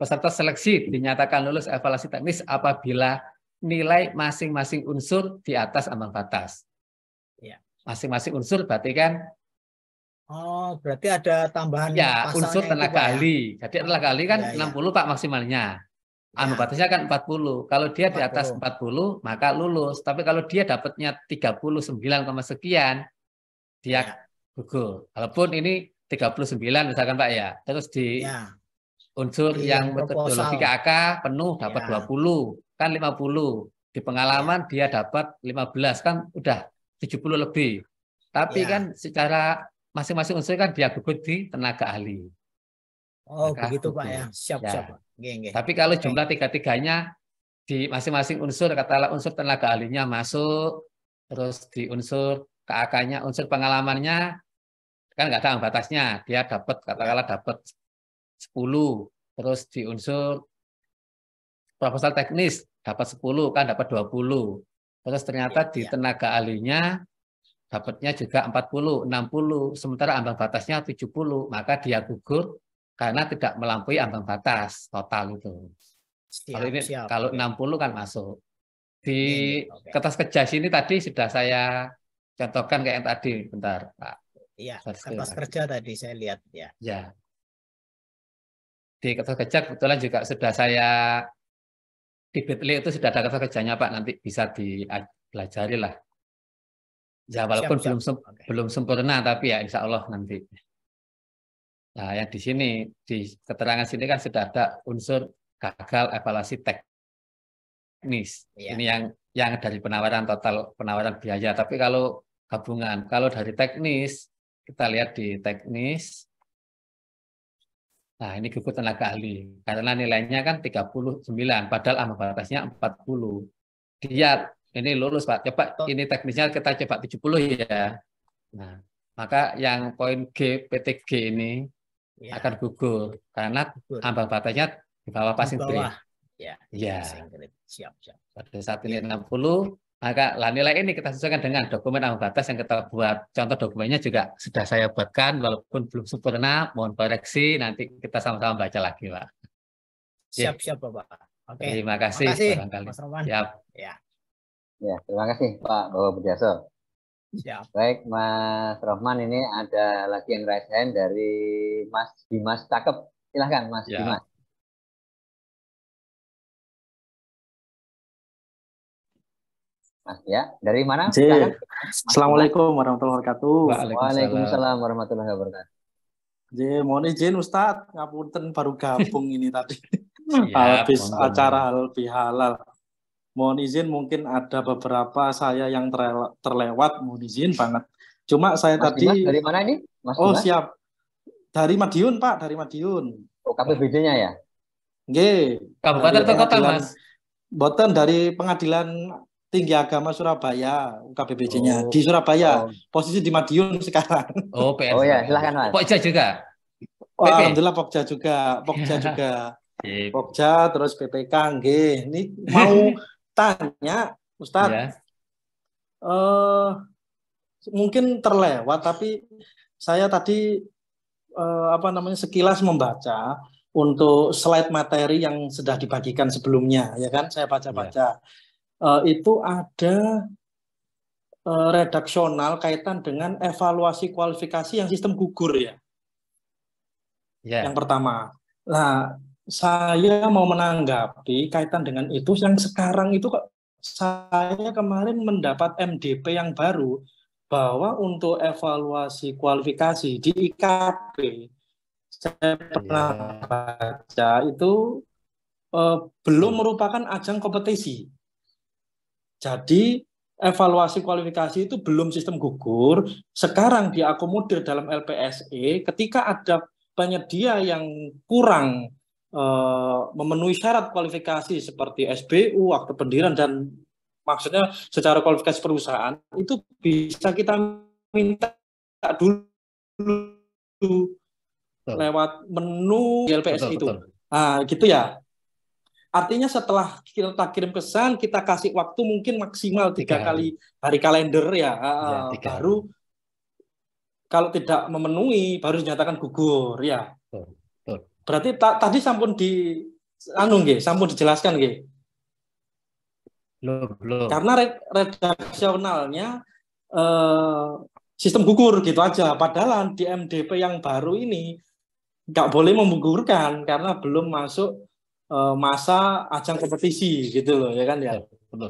peserta seleksi dinyatakan lulus evaluasi teknis apabila nilai masing-masing unsur di atas ambang batas. Masing-masing unsur berarti kan? Oh, berarti ada tambahan ya, unsur tenaga ahli. Jadi tenaga ahli kan 60 Pak maksimalnya. Ambang batasnya kan 40. Kalau dia 40. Di atas 40 maka lulus. Tapi kalau dia dapatnya 39, sekian, dia gugur. Walaupun ini 39 misalkan Pak ya. Terus di unsur yang metodologi KAK penuh dapat 20, kan 50. Di pengalaman dia dapat 15, kan udah 70 lebih. Tapi kan secara masing-masing unsur kan dia gugur di tenaga ahli. Oh, maka begitu gugur. Pak ya. Siap, ya. Siap Pak. Geng. Tapi kalau jumlah tiga-tiganya di masing-masing unsur, katakanlah unsur tenaga ahlinya masuk, terus di unsur KAK-nya, unsur pengalamannya kan nggak ada batasnya, dia dapat katakanlah dapat 10, terus di unsur proposal teknis dapat 10, kan dapat 20. Terus ternyata di tenaga ahlinya dapatnya juga 40, 60, sementara ambang batasnya 70, maka dia gugur karena tidak melampaui ambang batas total itu. Kalau ini kalau 60 kan masuk. Di kertas kerja sini tadi sudah saya contohkan kayak yang tadi, bentar Pak. Iya, kertas kerja tadi saya lihat ya. Ya. Di kertas kerja kebetulan juga sudah saya di Bitly itu sudah ada kertas kerjanya Pak, nanti bisa dipelajari lah. Ya walaupun belum sempurna, tapi ya insya Allah nanti. Nah yang di sini, di keterangan sini kan sudah ada unsur gagal evaluasi teknis. Ini yang dari penawaran total penawaran biaya. Tapi kalau gabungan, kalau dari teknis, kita lihat di teknis. Nah ini gugur tenaga ahli. Karena nilainya kan 39, padahal ambang batasnya 40. Dia ini lulus Pak, coba ini teknisnya kita coba 70 ya. Nah, maka yang poin G, PTG ini akan gugur karena ambang batasnya di bawah passing grade. Ya. Siap. Pada saat ini 60, maka nilai ini kita sesuaikan dengan dokumen ambang batas yang kita buat. Contoh dokumennya juga sudah saya buatkan, walaupun belum sempurna, mohon koreksi, nanti kita sama-sama baca lagi Pak. Siap Bapak. Oke. Terima kasih. Mas Roman. Siap. Ya, terima kasih Pak Bawa Budiaso. Siap. Baik Mas Rohman, ini ada lagi yang raise hand dari Mas Dimas Cakep. Silahkan Mas Dimas. Mas ya, dari mana? Assalamualaikum warahmatullahi wabarakatuh. Waalaikumsalam warahmatullahi wabarakatuh. Mohon izin Ustadz, ngapunten baru gabung ini tadi. Habis acara halal bihalal. Mohon izin mungkin ada beberapa saya yang terlewat, mohon izin banget. Cuma saya Mas tadi Dimas, dari mana ini? Mas Dimas? Siap. Dari Madiun, Pak, dari Madiun. Oh, KPBD-nya ya? Nggih. Kabupaten atau kota, Mas? Boten dari Pengadilan Tinggi Agama Surabaya, KPBJ-nya di Surabaya. Posisi di Madiun sekarang. Oh, PS. Oh ya, silakan Mas. Pokja juga. Alhamdulillah Pokja juga, Pokja terus PPK nggih. Ini mau tanya Ustadz. Mungkin terlewat tapi saya tadi sekilas membaca untuk slide materi yang sudah dibagikan sebelumnya, ya kan? Saya baca-baca. Itu ada redaksional kaitan dengan evaluasi kualifikasi yang sistem gugur ya. Yang pertama. Nah, saya mau menanggapi kaitan dengan itu yang sekarang itu saya kemarin mendapat MDP yang baru bahwa untuk evaluasi kualifikasi di IKP saya pernah baca itu belum merupakan ajang kompetisi. Jadi evaluasi kualifikasi itu belum sistem gugur, sekarang diakomodir dalam LPSE ketika ada penyedia yang kurang memenuhi syarat kualifikasi seperti SBU, akte pendirian, dan maksudnya secara kualifikasi perusahaan, itu bisa kita minta dulu lewat menu LPSE itu. Nah, gitu ya. Artinya setelah kita kirim pesan, kita kasih waktu mungkin maksimal 3 kali hari kalender ya, baru kalau tidak memenuhi baru dinyatakan gugur ya. Berarti tadi sampun sampun dijelaskan nggih. Belum. Karena redaksionalnya sistem gugur gitu aja. Padahal di MDP yang baru ini nggak boleh menggugurkan karena belum masuk masa ajang kompetisi gitu loh ya kan ya.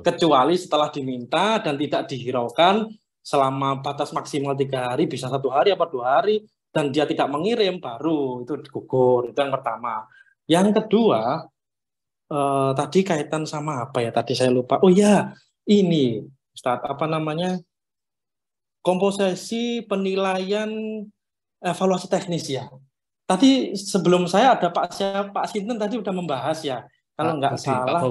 Kecuali setelah diminta dan tidak dihiraukan selama batas maksimal 3 hari, bisa 1 hari apa 2 hari, dan dia tidak mengirim, baru itu gugur. Itu yang pertama. Yang kedua, tadi kaitan sama apa ya, tadi saya lupa. Oh ya, ini Ustadz, apa namanya, komposisi penilaian evaluasi teknis ya. Tadi sebelum saya ada Pak Sinten tadi udah membahas ya, kalau nggak salah.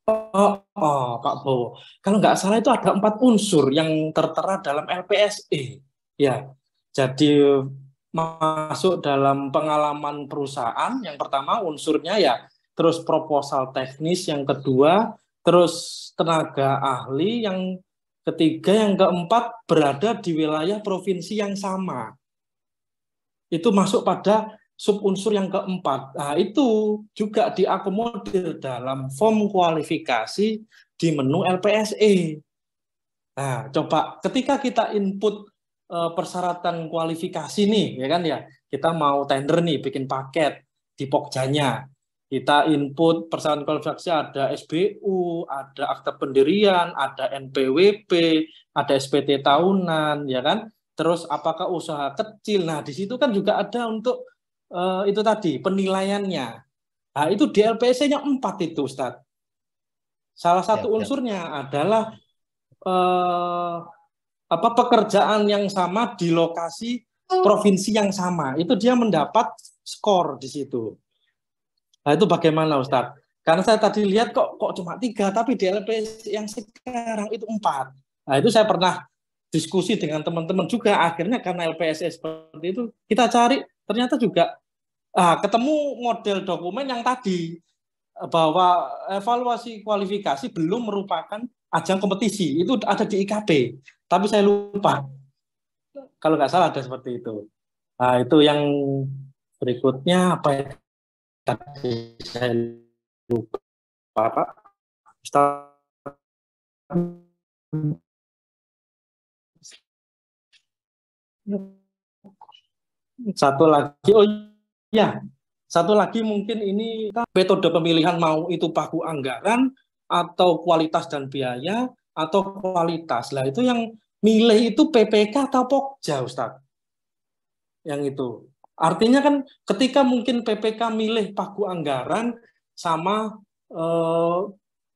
Pak Bowo. Kalau nggak salah itu ada 4 unsur yang tertera dalam LPSE. Ya, jadi masuk dalam pengalaman perusahaan. Yang pertama unsurnya ya, terus proposal teknis yang kedua, terus tenaga ahli yang ketiga, yang keempat berada di wilayah provinsi yang sama. Itu masuk pada subunsur yang keempat. Nah, itu juga diakomodir dalam form kualifikasi di menu LPSE. Nah, coba ketika kita input persyaratan kualifikasi nih, ya kan ya, kita mau tender nih, bikin paket di Pokjanya. Kita input persyaratan kualifikasi, ada SBU, ada akte pendirian, ada NPWP, ada SPT tahunan, ya kan? Terus apakah usaha kecil? Nah, di situ kan juga ada untuk itu tadi penilaiannya. Nah, itu di LPSE-nya 4 itu, Ustadz. Salah satu unsurnya adalah pekerjaan yang sama di lokasi provinsi yang sama. Itu dia mendapat skor di situ. Nah, itu bagaimana, Ustadz? Karena saya tadi lihat kok cuma 3, tapi di LPSE yang sekarang itu 4. Nah, itu saya pernah diskusi dengan teman-teman juga, akhirnya karena LPSE seperti itu, kita cari, ternyata juga ketemu model dokumen yang tadi, bahwa evaluasi kualifikasi belum merupakan ajang kompetisi, itu ada di IKP, tapi saya lupa, kalau nggak salah ada seperti itu. Nah, itu yang berikutnya, apa ya, tadi saya lupa, Pak Ustaz. Satu lagi, oh ya, satu lagi mungkin ini metode pemilihan, mau itu pagu anggaran atau kualitas dan biaya atau kualitas. Lah itu yang milih itu PPK atau Pokja, Ustaz? Yang itu. Artinya kan ketika mungkin PPK milih pagu anggaran sama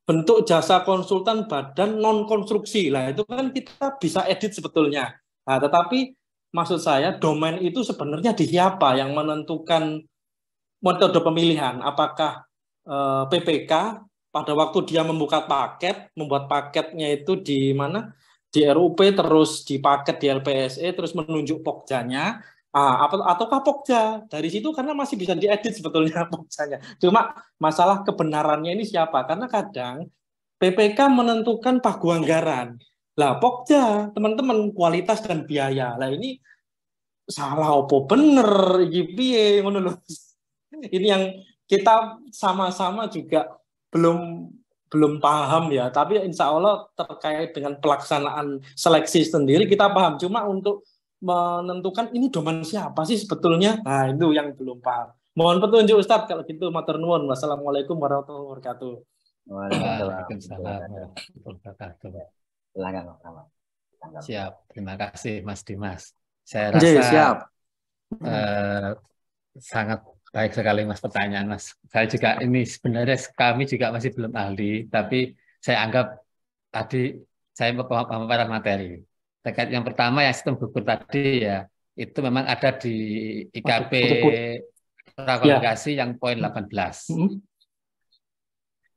bentuk jasa konsultan badan non konstruksi. Lah itu kan kita bisa edit sebetulnya. Nah, tetapi maksud saya, domain itu sebenarnya di siapa yang menentukan metode pemilihan? Apakah PPK pada waktu dia membuat paketnya itu di mana? Di RUP, terus dipaket di LPSE, terus menunjuk Pokjanya, ataukah Pokja? Dari situ karena masih bisa diedit sebetulnya Pokjanya. Cuma masalah kebenarannya ini siapa? Karena kadang PPK menentukan pagu anggaran. Lah Pokja, teman-teman, kualitas dan biaya. Lah ini salah opo bener iki piye ngono lho. Ini yang kita sama-sama juga belum paham ya, tapi insya Allah terkait dengan pelaksanaan seleksi sendiri kita paham. Cuma untuk menentukan ini domain siapa sih sebetulnya, nah itu yang belum paham. Mohon petunjuk Ustadz kalau gitu, matur nuwun. Wassalamualaikum warahmatullahi wabarakatuh. Waalaikumsalam warahmatullahi wabarakatuh. Silakan. Siap, terima kasih Mas Dimas. Saya rasa siap. Sangat baik sekali Mas pertanyaan Mas. Saya juga ini sebenarnya kami juga masih belum ahli, tapi saya anggap tadi saya pemaparan materi. Terkait yang pertama yang sistem gugur tadi ya, itu memang ada di IKP prakualifikasi yang poin 18.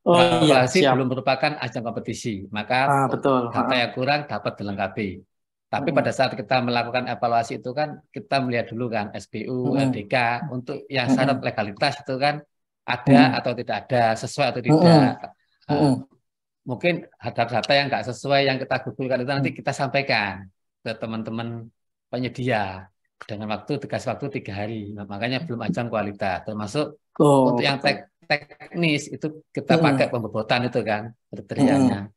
Oh iya, Prakualifikasi siap. belum merupakan ajang kompetisi, maka Betul. data yang kurang dapat dilengkapi. Tapi pada saat kita melakukan evaluasi itu kan kita melihat dulu kan SPU, LDK untuk yang syarat legalitas itu kan ada atau tidak ada, sesuai atau tidak. Mungkin data-data yang nggak sesuai yang kita gugurkan itu nanti kita sampaikan ke teman-teman penyedia dengan dikasih waktu 3 hari. Nah, makanya belum ajang kualitas. Termasuk untuk yang teknis itu kita pakai pembobotan itu kan kriterianya.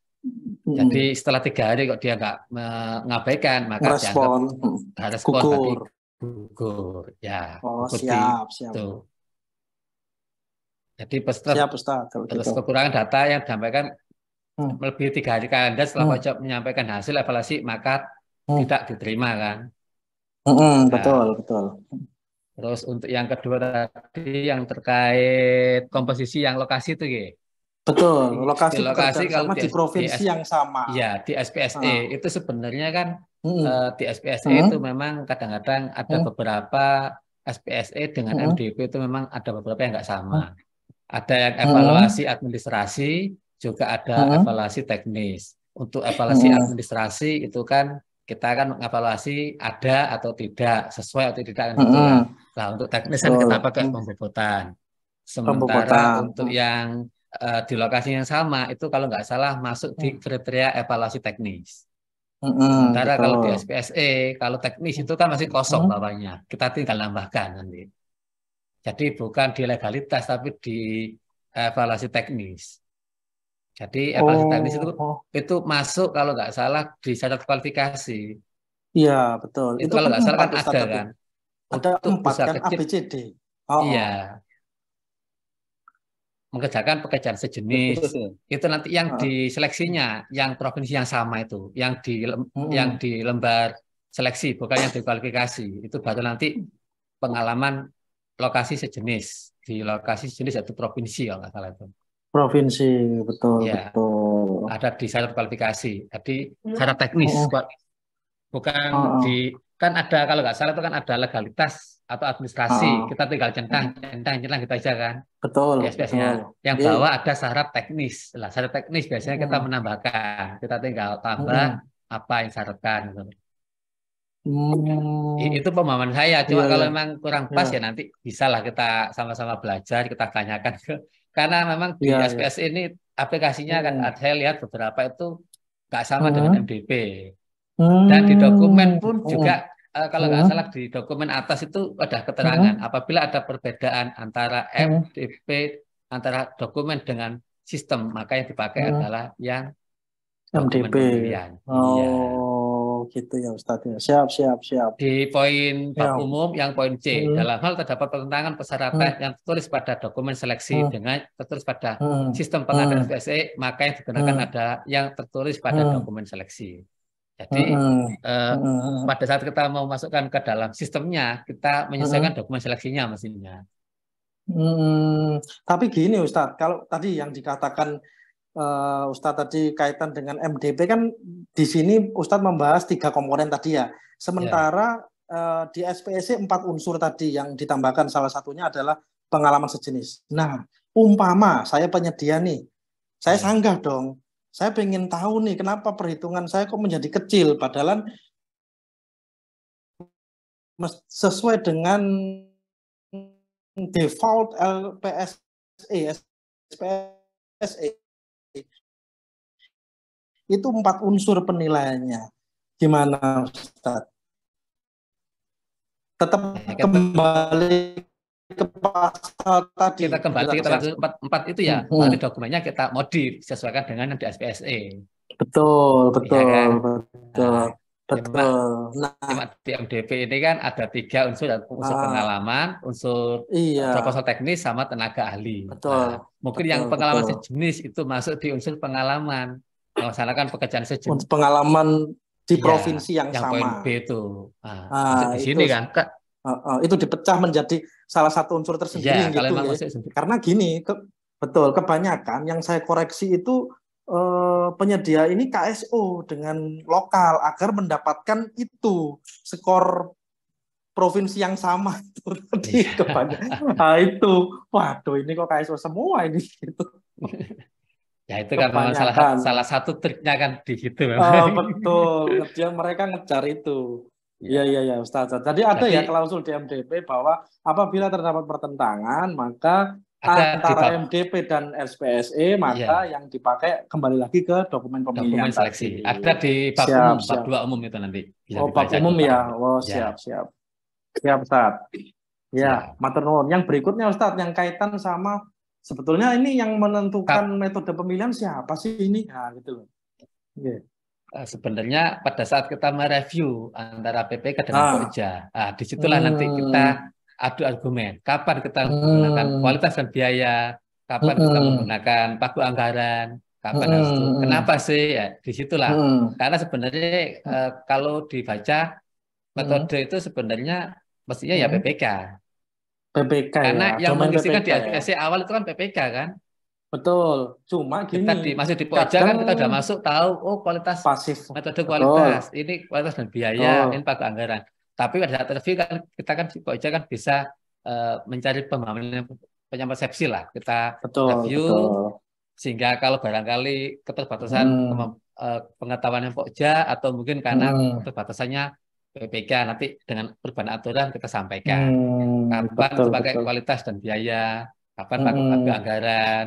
Jadi setelah 3 hari kok dia nggak mengabaikan, maka dianggap respon tadi gugur. Ya, siap. Tuh. Jadi siap, Ustaz, terus kekurangan data yang disampaikan lebih 3 hari kalender setelah pojok menyampaikan hasil evaluasi, maka tidak diterima kan. Betul. Terus untuk yang kedua tadi yang terkait komposisi yang lokasi itu ya. Betul, lokasi kalau di provinsi yang sama. Iya, di SPSE itu sebenarnya kan di SPSE itu memang kadang-kadang ada beberapa SPSE dengan MDP itu memang ada beberapa yang nggak sama. Ada yang evaluasi administrasi, juga ada evaluasi teknis. Untuk evaluasi administrasi itu kan kita kan mengevaluasi ada atau tidak, sesuai atau tidak kan gitu kan. Nah, untuk teknis kan kita pakai pembobotan. Sementara untuk yang di lokasi yang sama itu kalau nggak salah masuk di kriteria evaluasi teknis. Sementara kalau di SPSE, kalau teknis itu kan masih kosong bawahnya. Kita tinggal nambahkan nanti. Jadi bukan di legalitas tapi di evaluasi teknis. Jadi evaluasi teknis itu masuk kalau nggak salah di syarat kualifikasi. Iya, betul. Itu kalau nggak salah kan ada kan. Ada 4 kan ABCD. Iya. Mengerjakan pekerjaan sejenis. Itu nanti yang diseleksinya, yang provinsi yang sama itu, yang di lembar seleksi, bukan yang di kualifikasi. Itu baru nanti pengalaman lokasi sejenis. Di lokasi sejenis yaitu provinsi kalau nggak salah itu. Provinsi, betul. Ya, betul. Ada di syarat kualifikasi. Jadi syarat teknis, bukan kan ada kalau nggak salah itu kan ada legalitas atau administrasi. Kita tinggal centang gitu aja kan. Betul. Yang bawah ada syarat teknis. Lah, syarat teknis biasanya kita menambahkan. Kita tinggal tambah apa yang syaratkan. Gitu. Itu pemahaman saya. Cuma kalau memang kurang pas ya nanti bisalah kita sama-sama belajar, kita tanyakan. Karena memang di SPS ini aplikasinya kan saya lihat beberapa itu nggak sama dengan MDP. Dan di dokumen pun juga kalau nggak salah di dokumen atas itu ada keterangan apabila ada perbedaan antara MDP antara dokumen dengan sistem, maka yang dipakai adalah yang MDP. Gitu ya Ustadz. Siap. Di poin bab umum yang poin C, dalam hal terdapat pertentangan persyaratan yang tertulis pada dokumen seleksi dengan tertulis pada sistem pengadaan SPSE, maka yang digunakan adalah yang tertulis pada dokumen seleksi. Jadi pada saat kita mau masukkan ke dalam sistemnya, kita menyesuaikan dokumen seleksinya mestinya. Tapi gini Ustadz, kalau tadi yang dikatakan Ustadz tadi kaitan dengan MDP kan di sini Ustadz membahas 3 komponen tadi ya. Sementara di SPSE 4 unsur tadi yang ditambahkan salah satunya adalah pengalaman sejenis. Nah, umpama saya penyedia nih, saya sanggah dong. Saya pengen tahu nih kenapa perhitungan saya kok menjadi kecil padahal sesuai dengan default LPSE SPSE itu 4 unsur penilaiannya. Gimana Ustaz? Tetap kembali ke pasal tadi. Kita kembali ke pasal 4 itu ya. Nanti dokumennya kita modif sesuaikan dengan yang di SPSE. Betul. Nah, di MDP ini kan ada 3 unsur, unsur pengalaman, unsur proposal teknis sama tenaga ahli. Mungkin yang pengalaman sejenis itu masuk di unsur pengalaman. Melaksanakan pekerjaan sejenis. Pengalaman di provinsi yang sama. Yang poin B itu. Masuk di sini kan, Kak. Itu dipecah menjadi salah satu unsur tersendiri gitu ya. Karena gini, betul, kebanyakan yang saya koreksi itu penyedia ini KSO dengan lokal agar mendapatkan itu skor provinsi yang sama itu tadi kebanyakan. Nah, itu, waduh ini kok KSO semua ini gitu. Ya itu kan salah satu triknya kan di situ. Betul, mereka ngejar itu. Iya Ustaz. Jadi ada ya klausul di MDP bahwa apabila terdapat pertentangan maka antara MDP dan SPSE maka yang dipakai kembali lagi ke dokumen pemilihan seleksi. Ada di bab umum, bab 2 umum itu nanti. Bab umum ya. Siap. Siap Ustaz. Ya, matur nuwun. Yang berikutnya Ustaz yang kaitan sama sebetulnya ini yang menentukan metode pemilihan siapa sih ini? Nah, gitu loh. Sebenarnya pada saat kita mereview antara PPK dengan Pokja, disitulah nanti kita adu argumen. Kapan kita menggunakan kualitas dan biaya, kapan kita menggunakan pagu anggaran, kapan harus itu. Kenapa sih? Ya, disitulah. Karena sebenarnya kalau dibaca metode itu sebenarnya mestinya ya PPK. Karena yang mengisikan di APSC awal itu kan PPK kan. Betul, cuma gini. Kita masuk di Pokja kan kita udah masuk tahu kualitas pasif, metode kualitas, ini kualitas dan biaya, ini pagu anggaran. Tapi pada saat review kan kita kan di Pokja kan bisa mencari pemahaman persepsi lah. Kita review sehingga kalau barangkali keterbatasan pengetahuan yang Pokja atau mungkin karena keterbatasannya PPK nanti dengan perubahan aturan kita sampaikan. Kapan pakai kualitas dan biaya. Kapan pakai pagu anggaran,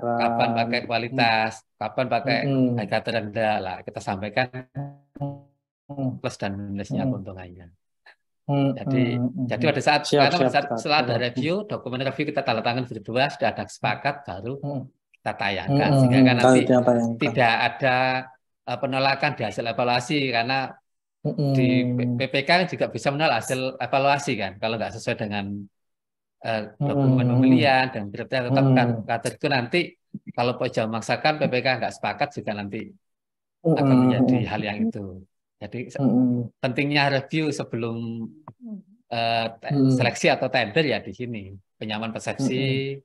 kapan pakai kualitas, kapan pakai harga terendah lah kita sampaikan plus dan minusnya keuntungannya. Jadi pada saat setelah ada review, dokumen review kita tanda tangan berdua sudah ada sepakat baru kita tayangkan sehingga kan nanti tidak ada penolakan di hasil evaluasi karena di PPK juga bisa menolak hasil evaluasi kan kalau nggak sesuai dengan dokumen pemilihan dan kriteria tetapkan kata itu nanti kalau Pokja memaksakan PPK nggak sepakat juga nanti akan menjadi hal yang itu. Jadi pentingnya review sebelum seleksi atau tender ya di sini penyamaan persepsi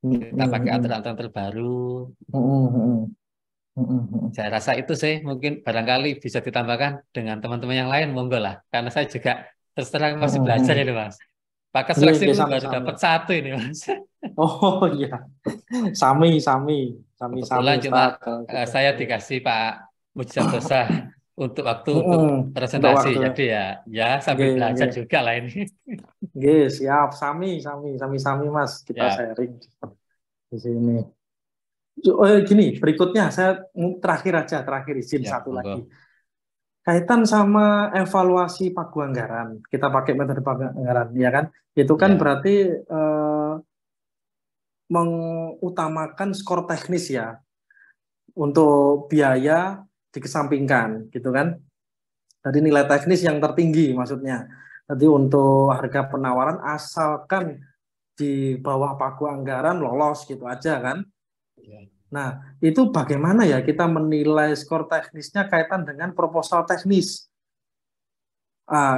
kita pakai aturan-aturan terbaru. Saya rasa itu sih mungkin barangkali bisa ditambahkan dengan teman-teman yang lain monggo lah karena saya juga terus terang masih belajar ini Mas. Pakai seleksi baru dapat 1 ini Mas. Oh iya, sami. Kebetulan cuma saya dikasih Pak Mujizat untuk untuk presentasi, jadi ya sambil belajar juga lah ini. Siap, sami Mas, kita sharing di sini. Gini, berikutnya saya terakhir izin satu lagi. Kaitan sama evaluasi pagu anggaran, kita pakai metode pagu anggaran, ya kan? Itu kan berarti mengutamakan skor teknis ya, untuk biaya dikesampingkan, gitu kan? Jadi nilai teknis yang tertinggi maksudnya. Jadi untuk harga penawaran asalkan di bawah pagu anggaran lolos gitu aja kan? Nah, itu bagaimana ya kita menilai skor teknisnya kaitan dengan proposal teknis?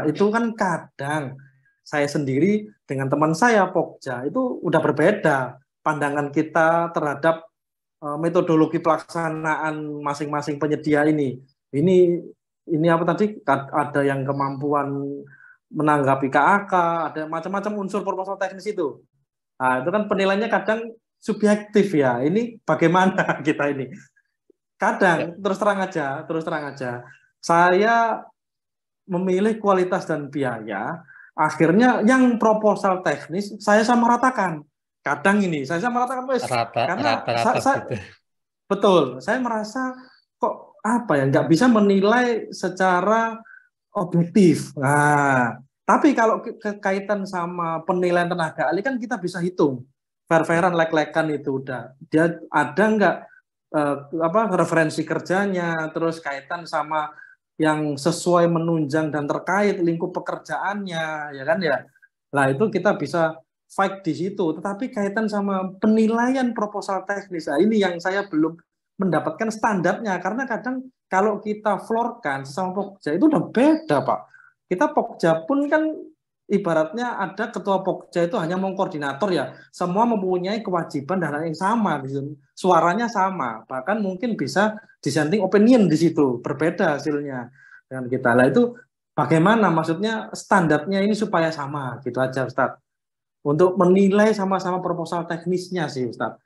Itu kan kadang saya sendiri dengan teman saya Pokja itu udah berbeda pandangan kita terhadap metodologi pelaksanaan masing-masing penyedia ini. Ini apa tadi? Ada yang kemampuan menanggapi KAK, ada macam-macam unsur proposal teknis itu. Nah, itu kan penilaiannya kadang subjektif ya. Ini bagaimana kita ini? Kadang terus terang aja. Saya memilih kualitas dan biaya. Akhirnya yang proposal teknis saya samaratakan. Kadang ini saya samaratakan karena betul. Saya merasa kok nggak bisa menilai secara objektif. Nah, tapi kalau kaitan sama penilaian tenaga ahli kan kita bisa hitung. Fair-fairan, lek-lekan itu udah. Dia ada nggak referensi kerjanya, terus kaitan sama yang sesuai menunjang dan terkait lingkup pekerjaannya, ya kan ya. Nah itu kita bisa fight di situ. Tetapi kaitan sama penilaian proposal teknis, ini yang saya belum mendapatkan standarnya karena kadang kalau kita floorkan sesama Pokja itu udah beda Pak. Kita Pokja pun kan ibaratnya ada ketua Pokja itu hanya mengkoordinator ya, semua mempunyai kewajiban dan hal yang sama, suaranya sama, bahkan mungkin bisa dissenting opinion di situ, berbeda hasilnya dengan kita. Lah itu bagaimana maksudnya standarnya ini supaya sama, gitu aja Ustadz. Untuk menilai sama-sama proposal teknisnya sih Ustadz.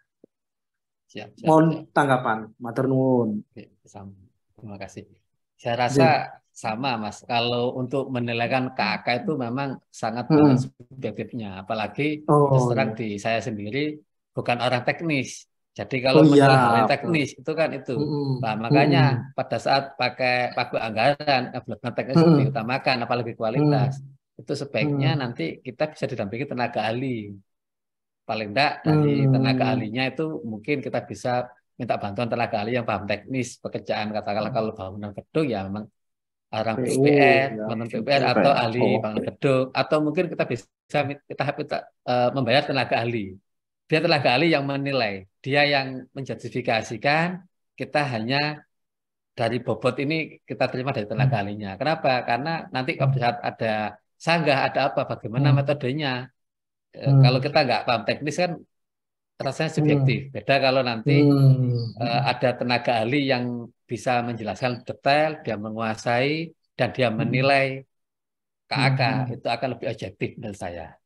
Mohon tanggapan, matur nuwun. Terima kasih. Saya rasa sama Mas. Kalau untuk menilaikan KAK itu memang sangat banyak subjektifnya. Apalagi terus terang di saya sendiri bukan orang teknis. Jadi kalau menilai hal yang teknis itu kan itu. Nah, makanya pada saat pakai pagu anggaran, development teknis diutamakan, apalagi kualitas. Itu sebaiknya nanti kita bisa didampingi tenaga ahli. Paling enggak dari tenaga ahlinya itu mungkin kita bisa minta bantuan tenaga ahli yang paham teknis pekerjaan, katakanlah kalau bangunan gedung ya memang orang PUPR, bantuan PUPR atau ahli bangunan gedung, atau mungkin kita bisa kita membayar tenaga ahli. Dia tenaga ahli yang menilai, dia yang menjustifikasikan, kita hanya dari bobot ini kita terima dari tenaga ahlinya. Kenapa? Karena nanti kalau saat ada sanggah, ada apa, bagaimana metodenya. Kalau kita nggak paham teknis kan rasanya subjektif. Beda kalau nanti ada tenaga ahli yang bisa menjelaskan detail, dia menguasai dan dia menilai KAK, itu akan lebih objektif menurut saya.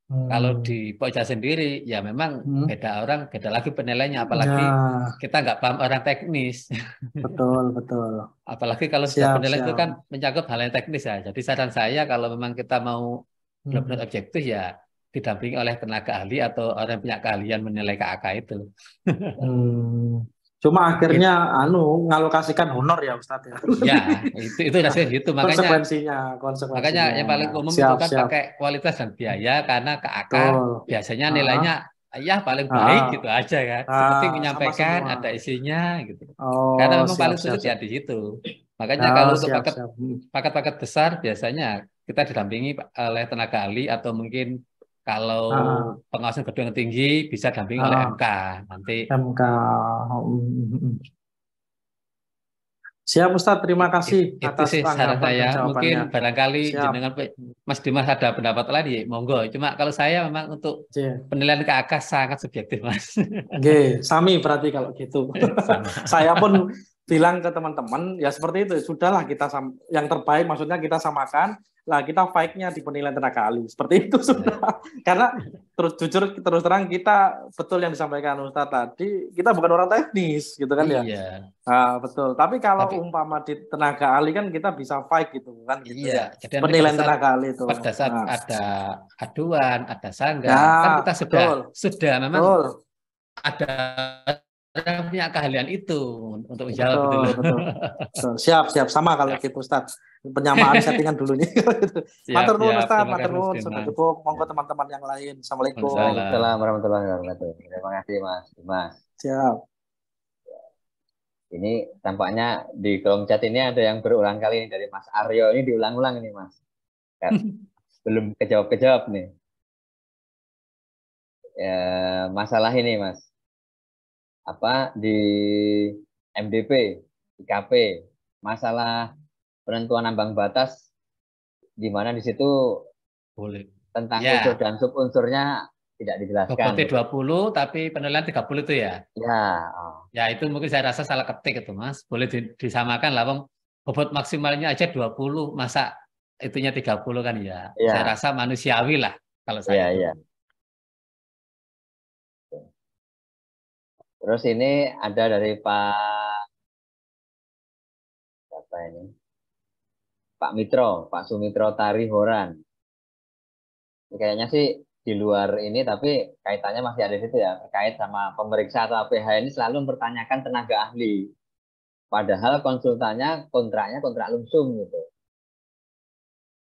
Kalau di Pokja sendiri ya memang beda orang, beda lagi penilainya, apalagi kita nggak paham orang teknis. Betul, betul. Apalagi kalau sudah penilaian itu kan menyangkut hal yang teknis ya. Jadi saran saya kalau memang kita mau benar-benar objektif ya didampingi oleh tenaga ahli atau orang yang punya keahlian menilai KAK itu. Cuma akhirnya ngalokasikan honor ya Ustadz ya. Ya, itu rasanya gitu. Konsekuensinya. Makanya yang paling umum itu kan pakai kualitas dan biaya, karena KAK biasanya nilainya ya paling baik gitu aja kan. Seperti menyampaikan sama-sama. ada isinya gitu. Karena memang paling sulit ya di situ. Makanya kalau untuk paket-paket besar biasanya kita didampingi oleh tenaga ahli atau mungkin kalau pengawasan gedung yang tinggi bisa dampingi oleh MK nanti. MK. Siap Ustadz, terima kasih atas tanggapan dan jawabannya. Mungkin barangkali dengan Mas Dimas ada pendapat lain, monggo. Cuma kalau saya memang untuk penilaian KAK sangat subjektif Mas. Oke, sami berarti kalau gitu. Saya pun bilang ke teman-teman ya seperti itu, sudahlah kita yang terbaik maksudnya kita samakan, lah kita fight-nya di penilaian tenaga ahli seperti itu sudah. Karena terus terang kita betul yang disampaikan Ustadz tadi, kita bukan orang teknis gitu kan ya. Iya. Nah, betul. Tapi kalau umpama di tenaga ahli kan kita bisa fight gitu kan gitu. Iya. Jadi penilaian tenaga ahli itu. Pada saat ada aduan, ada sanggah, kan kita sudah memang ada orang punya keahlian itu untuk menjawab betul. Siap sama kalau gitu Ustadz. Penyamaan settingan dulu nih. Matur nuwun Ustadz, matur nuwun sudah cukup. Monggo teman-teman yang lain. Assalamualaikum. Waalaikumsalam warahmatullahi wabarakatuh. Terima kasih Mas. Siap. Ini tampaknya di kolom chat ini ada yang berulang kali dari Mas Aryo, ini diulang-ulang ini Mas. Belum kejawab nih. Ya, masalah ini Mas. Apa di MDP, IKP, masalah penentuan ambang batas di mana di situ boleh tentang unsur dan subunsurnya tidak dijelaskan. Bobotnya 20 tapi penilaian 30 itu ya? Ya. Ya itu mungkin saya rasa salah ketik itu Mas. Boleh disamakan lah Bang. Bobot maksimalnya aja 20, masa itunya 30 kan ya. Saya rasa manusiawi lah kalau saya. Iya. Terus ini ada dari Pak Pak Sumitro Tarihoran. Kayaknya sih di luar ini, tapi kaitannya masih ada di situ ya, terkait sama pemeriksa atau APH ini selalu mempertanyakan tenaga ahli. Padahal konsultannya kontraknya kontrak lumsum gitu.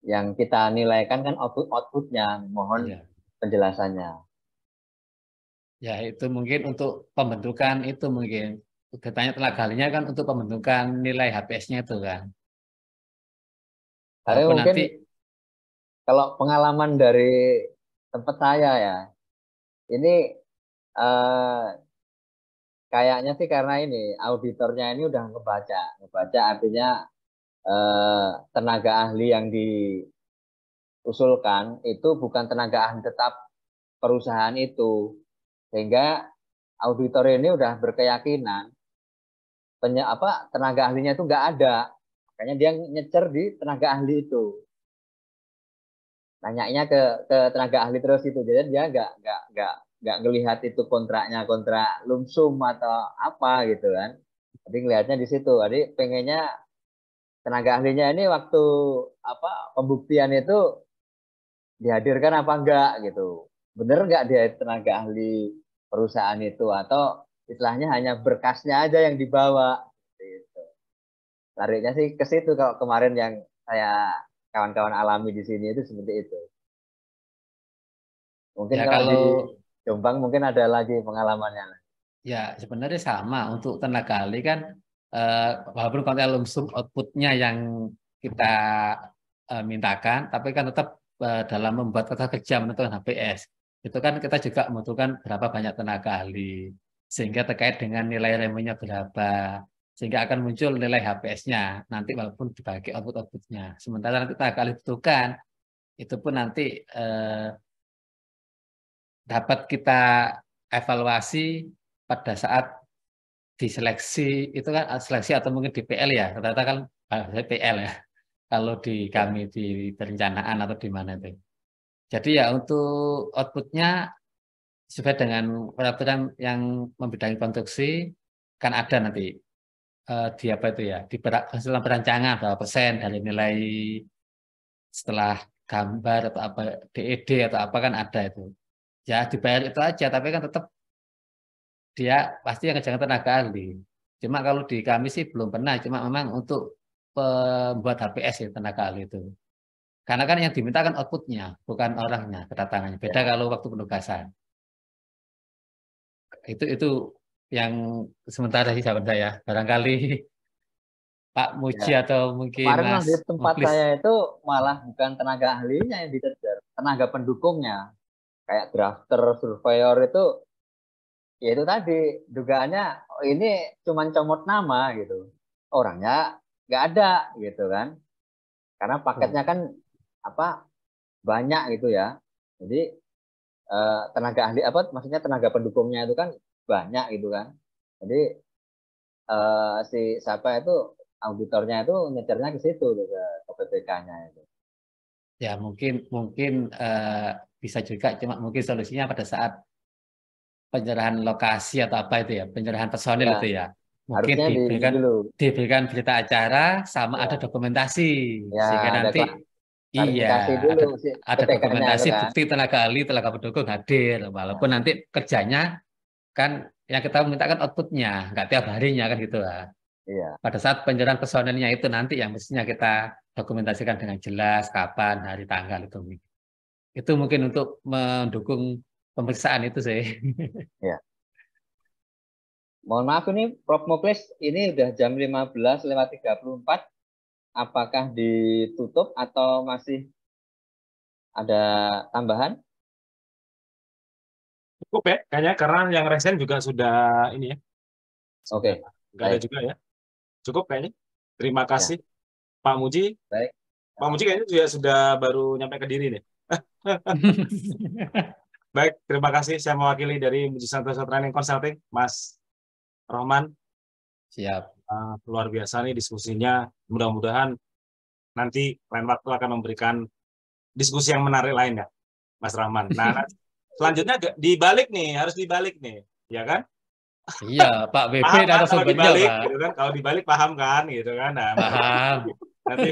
Yang kita nilaikan kan outputnya, mohon penjelasannya. Ya itu mungkin untuk pembentukan itu mungkin. Katanya tenaga ahlinya kan untuk pembentukan nilai HPS-nya itu kan. Tapi mungkin kalau pengalaman dari tempat saya ya, ini kayaknya sih karena ini auditornya ini udah ngebaca artinya tenaga ahli yang usulkan itu bukan tenaga ahli tetap perusahaan itu, sehingga auditor ini udah berkeyakinan tenaga ahlinya itu nggak ada, makanya dia nyecer di tenaga ahli itu, nanyanya ke tenaga ahli terus itu, jadi dia nggak ngelihat itu kontraknya kontrak lumsum atau apa gitu kan, jadi ngelihatnya di situ, jadi pengennya tenaga ahlinya ini waktu pembuktian itu dihadirkan apa enggak gitu, bener nggak dia tenaga ahli perusahaan itu, atau istilahnya hanya berkasnya aja yang dibawa gitu. Lariknya sih ke situ kalau kemarin yang saya kawan-kawan alami di sini itu seperti itu. Mungkin Ya, kalau kalau di Jombang mungkin ada lagi pengalamannya. ya sebenarnya sama untuk tenaga ahli kan, walaupun kontrak lumsum outputnya yang kita mintakan, tapi kan tetap dalam membuat tata kerja menentukan HPS itu kan kita juga membutuhkan berapa banyak tenaga ahli, sehingga terkait dengan nilai remunya berapa, sehingga akan muncul nilai HPS-nya nanti walaupun dibagi output-outputnya. Sementara nanti tenaga ahli dibutuhkan itu pun nanti dapat kita evaluasi pada saat diseleksi, itu kan seleksi atau mungkin di PL ya, rata-rata kan PL ya, kalau di kami di perencanaan atau di mana itu. Jadi ya untuk outputnya sesuai dengan peraturan yang membidangi konstruksi kan ada nanti di apa itu ya, di dalam perancangan berapa persen dari nilai setelah gambar atau apa DED atau apa kan ada itu. Ya dibayar itu aja, tapi kan tetap dia pasti yang kerjakan tenaga ahli. Cuma kalau di kami sih belum pernah, cuma memang untuk pembuat HPS ya tenaga ahli itu. Karena kan yang diminta kan outputnya, bukan orangnya, kedatangannya. Beda kalau waktu penugasan. Itu yang sementara sih sahabat saya. Barangkali Pak Muji Ya. atau mungkin Kemarin Mas di tempat Muklis. saya itu malah bukan tenaga ahlinya yang dikejar, tenaga pendukungnya. Kayak drafter, surveyor itu, ya itu tadi dugaannya ini cuma comot nama gitu, orangnya nggak ada gitu kan, karena paketnya kan banyak gitu ya, jadi tenaga ahli maksudnya tenaga pendukungnya itu kan banyak gitu kan, jadi si siapa itu auditornya itu nyecernya ke situ ke PPK-nya itu. Ya mungkin bisa juga, cuma mungkin solusinya pada saat penyerahan lokasi atau apa itu ya, penyerahan personil Ya, itu ya. Mungkin harusnya di dulu diberikan berita acara sama ada ya, dokumentasi, ya sehingga ada nanti iya klarifikasi dulu si ada PPK-nya itu dokumentasi kan. bukti tenaga ahli, tenaga pendukung hadir, walaupun Nah, nanti kerjanya kan yang kita minta kan outputnya, nggak tiap harinya kan gitu lah. iya. Pada saat penyerahan personilnya itu nanti yang mestinya kita dokumentasikan dengan jelas kapan, hari, tanggal itu. Itu mungkin untuk mendukung pemeriksaan itu sih. Ya. Mohon maaf ini Prof Muklis, ini udah jam 15:34. Apakah ditutup atau masih ada tambahan? Cukup ya, kayaknya karena yang resen juga sudah ini ya, Oke, sudah nggak ada baik. juga ya. Cukup kayaknya. Terima Ya, kasih Pak Muji. baik. Pak Muji kayaknya juga sudah baru nyampe ke diri nih. Baik, terima kasih. Saya mewakili dari Muji Santosa Training Consulting, Mas Rohman. Siap. Luar biasa nih diskusinya. Mudah-mudahan nanti lain waktu akan memberikan diskusi yang menarik lain ya, Mas Rahman. Nah, selanjutnya dibalik nih, harus dibalik nih, ya kan? Iya, Pak WP Paham kan ada kalau sumbernya, dibalik, Pak. gitu kan? Kalau dibalik paham kan, gitu kan? Nah, Paham. nanti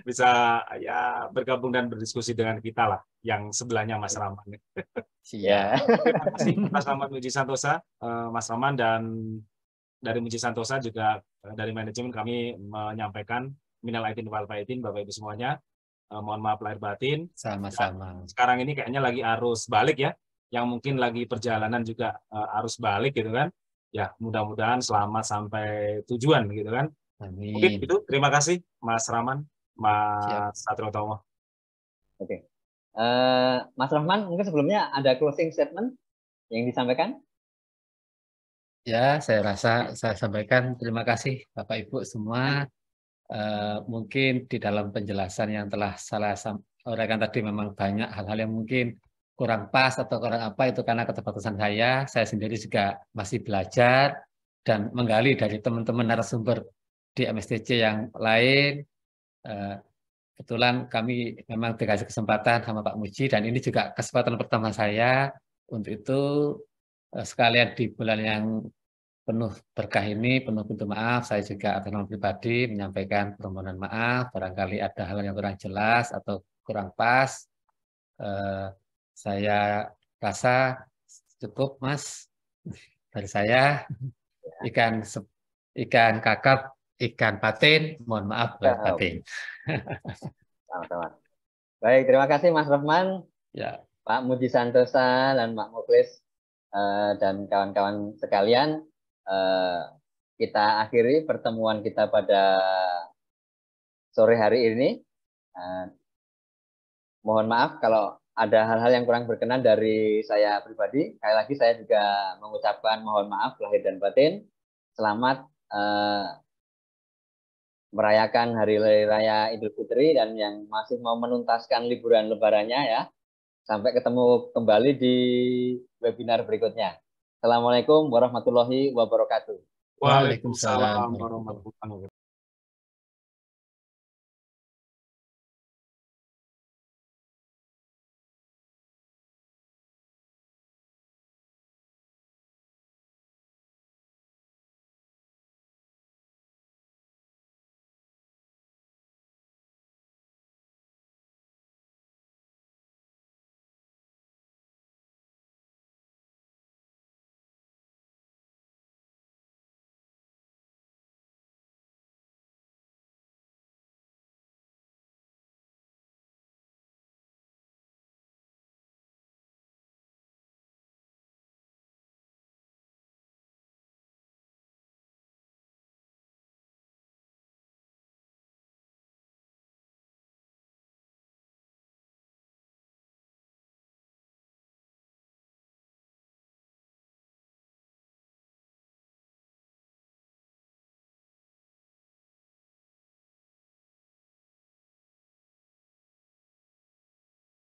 bisa ya bergabung dan berdiskusi dengan kita lah, yang sebelahnya Mas Rahman. Siap. Terima kasih Mas Rahman Muji Santosa, Mas Rahman, dan dari Muji Santosa juga dari manajemen kami menyampaikan minal aidin wal faizin, Bapak Ibu semuanya. Mohon maaf lahir batin. Sama-sama. Sekarang ini kayaknya lagi arus balik ya, yang mungkin lagi perjalanan juga arus balik gitu kan. Ya, mudah-mudahan selamat sampai tujuan gitu kan. Mungkin Amin. itu. Terima kasih Mas Rahman, Siap. Mas Satrio Tomo. Oke. Mas Rahman, mungkin sebelumnya ada closing statement yang disampaikan? Ya, saya rasa saya sampaikan terima kasih Bapak Ibu semua mungkin di dalam penjelasan yang telah salah uraikan tadi memang banyak hal-hal yang mungkin kurang pas atau kurang apa, itu karena keterbatasan saya. Saya sendiri juga masih belajar dan menggali dari teman-teman narasumber di MSTC yang lain. Kebetulan kami memang dikasih kesempatan sama Pak Muji, dan ini juga kesempatan pertama saya. Untuk itu sekalian di bulan yang penuh berkah ini, penuh pintu maaf, saya juga atas nama pribadi menyampaikan permohonan maaf, barangkali ada hal yang kurang jelas atau kurang pas. Saya rasa cukup, Mas, dari saya. Ikan kakap, ikan patin, mohon maaf batin. Sama-sama. Baik, terima kasih Mas Rohman, ya, Pak Muji Santosa, dan Pak Muklis, dan kawan-kawan sekalian. Kita akhiri pertemuan kita pada sore hari ini. Mohon maaf kalau ada hal-hal yang kurang berkenan dari saya pribadi. Sekali lagi saya juga mengucapkan mohon maaf lahir dan batin. Selamat merayakan Hari Raya Idul Fitri, dan yang masih mau menuntaskan liburan lebarannya ya. Sampai ketemu kembali di webinar berikutnya. Assalamualaikum warahmatullahi wabarakatuh. Waalaikumsalam warahmatullahi wabarakatuh.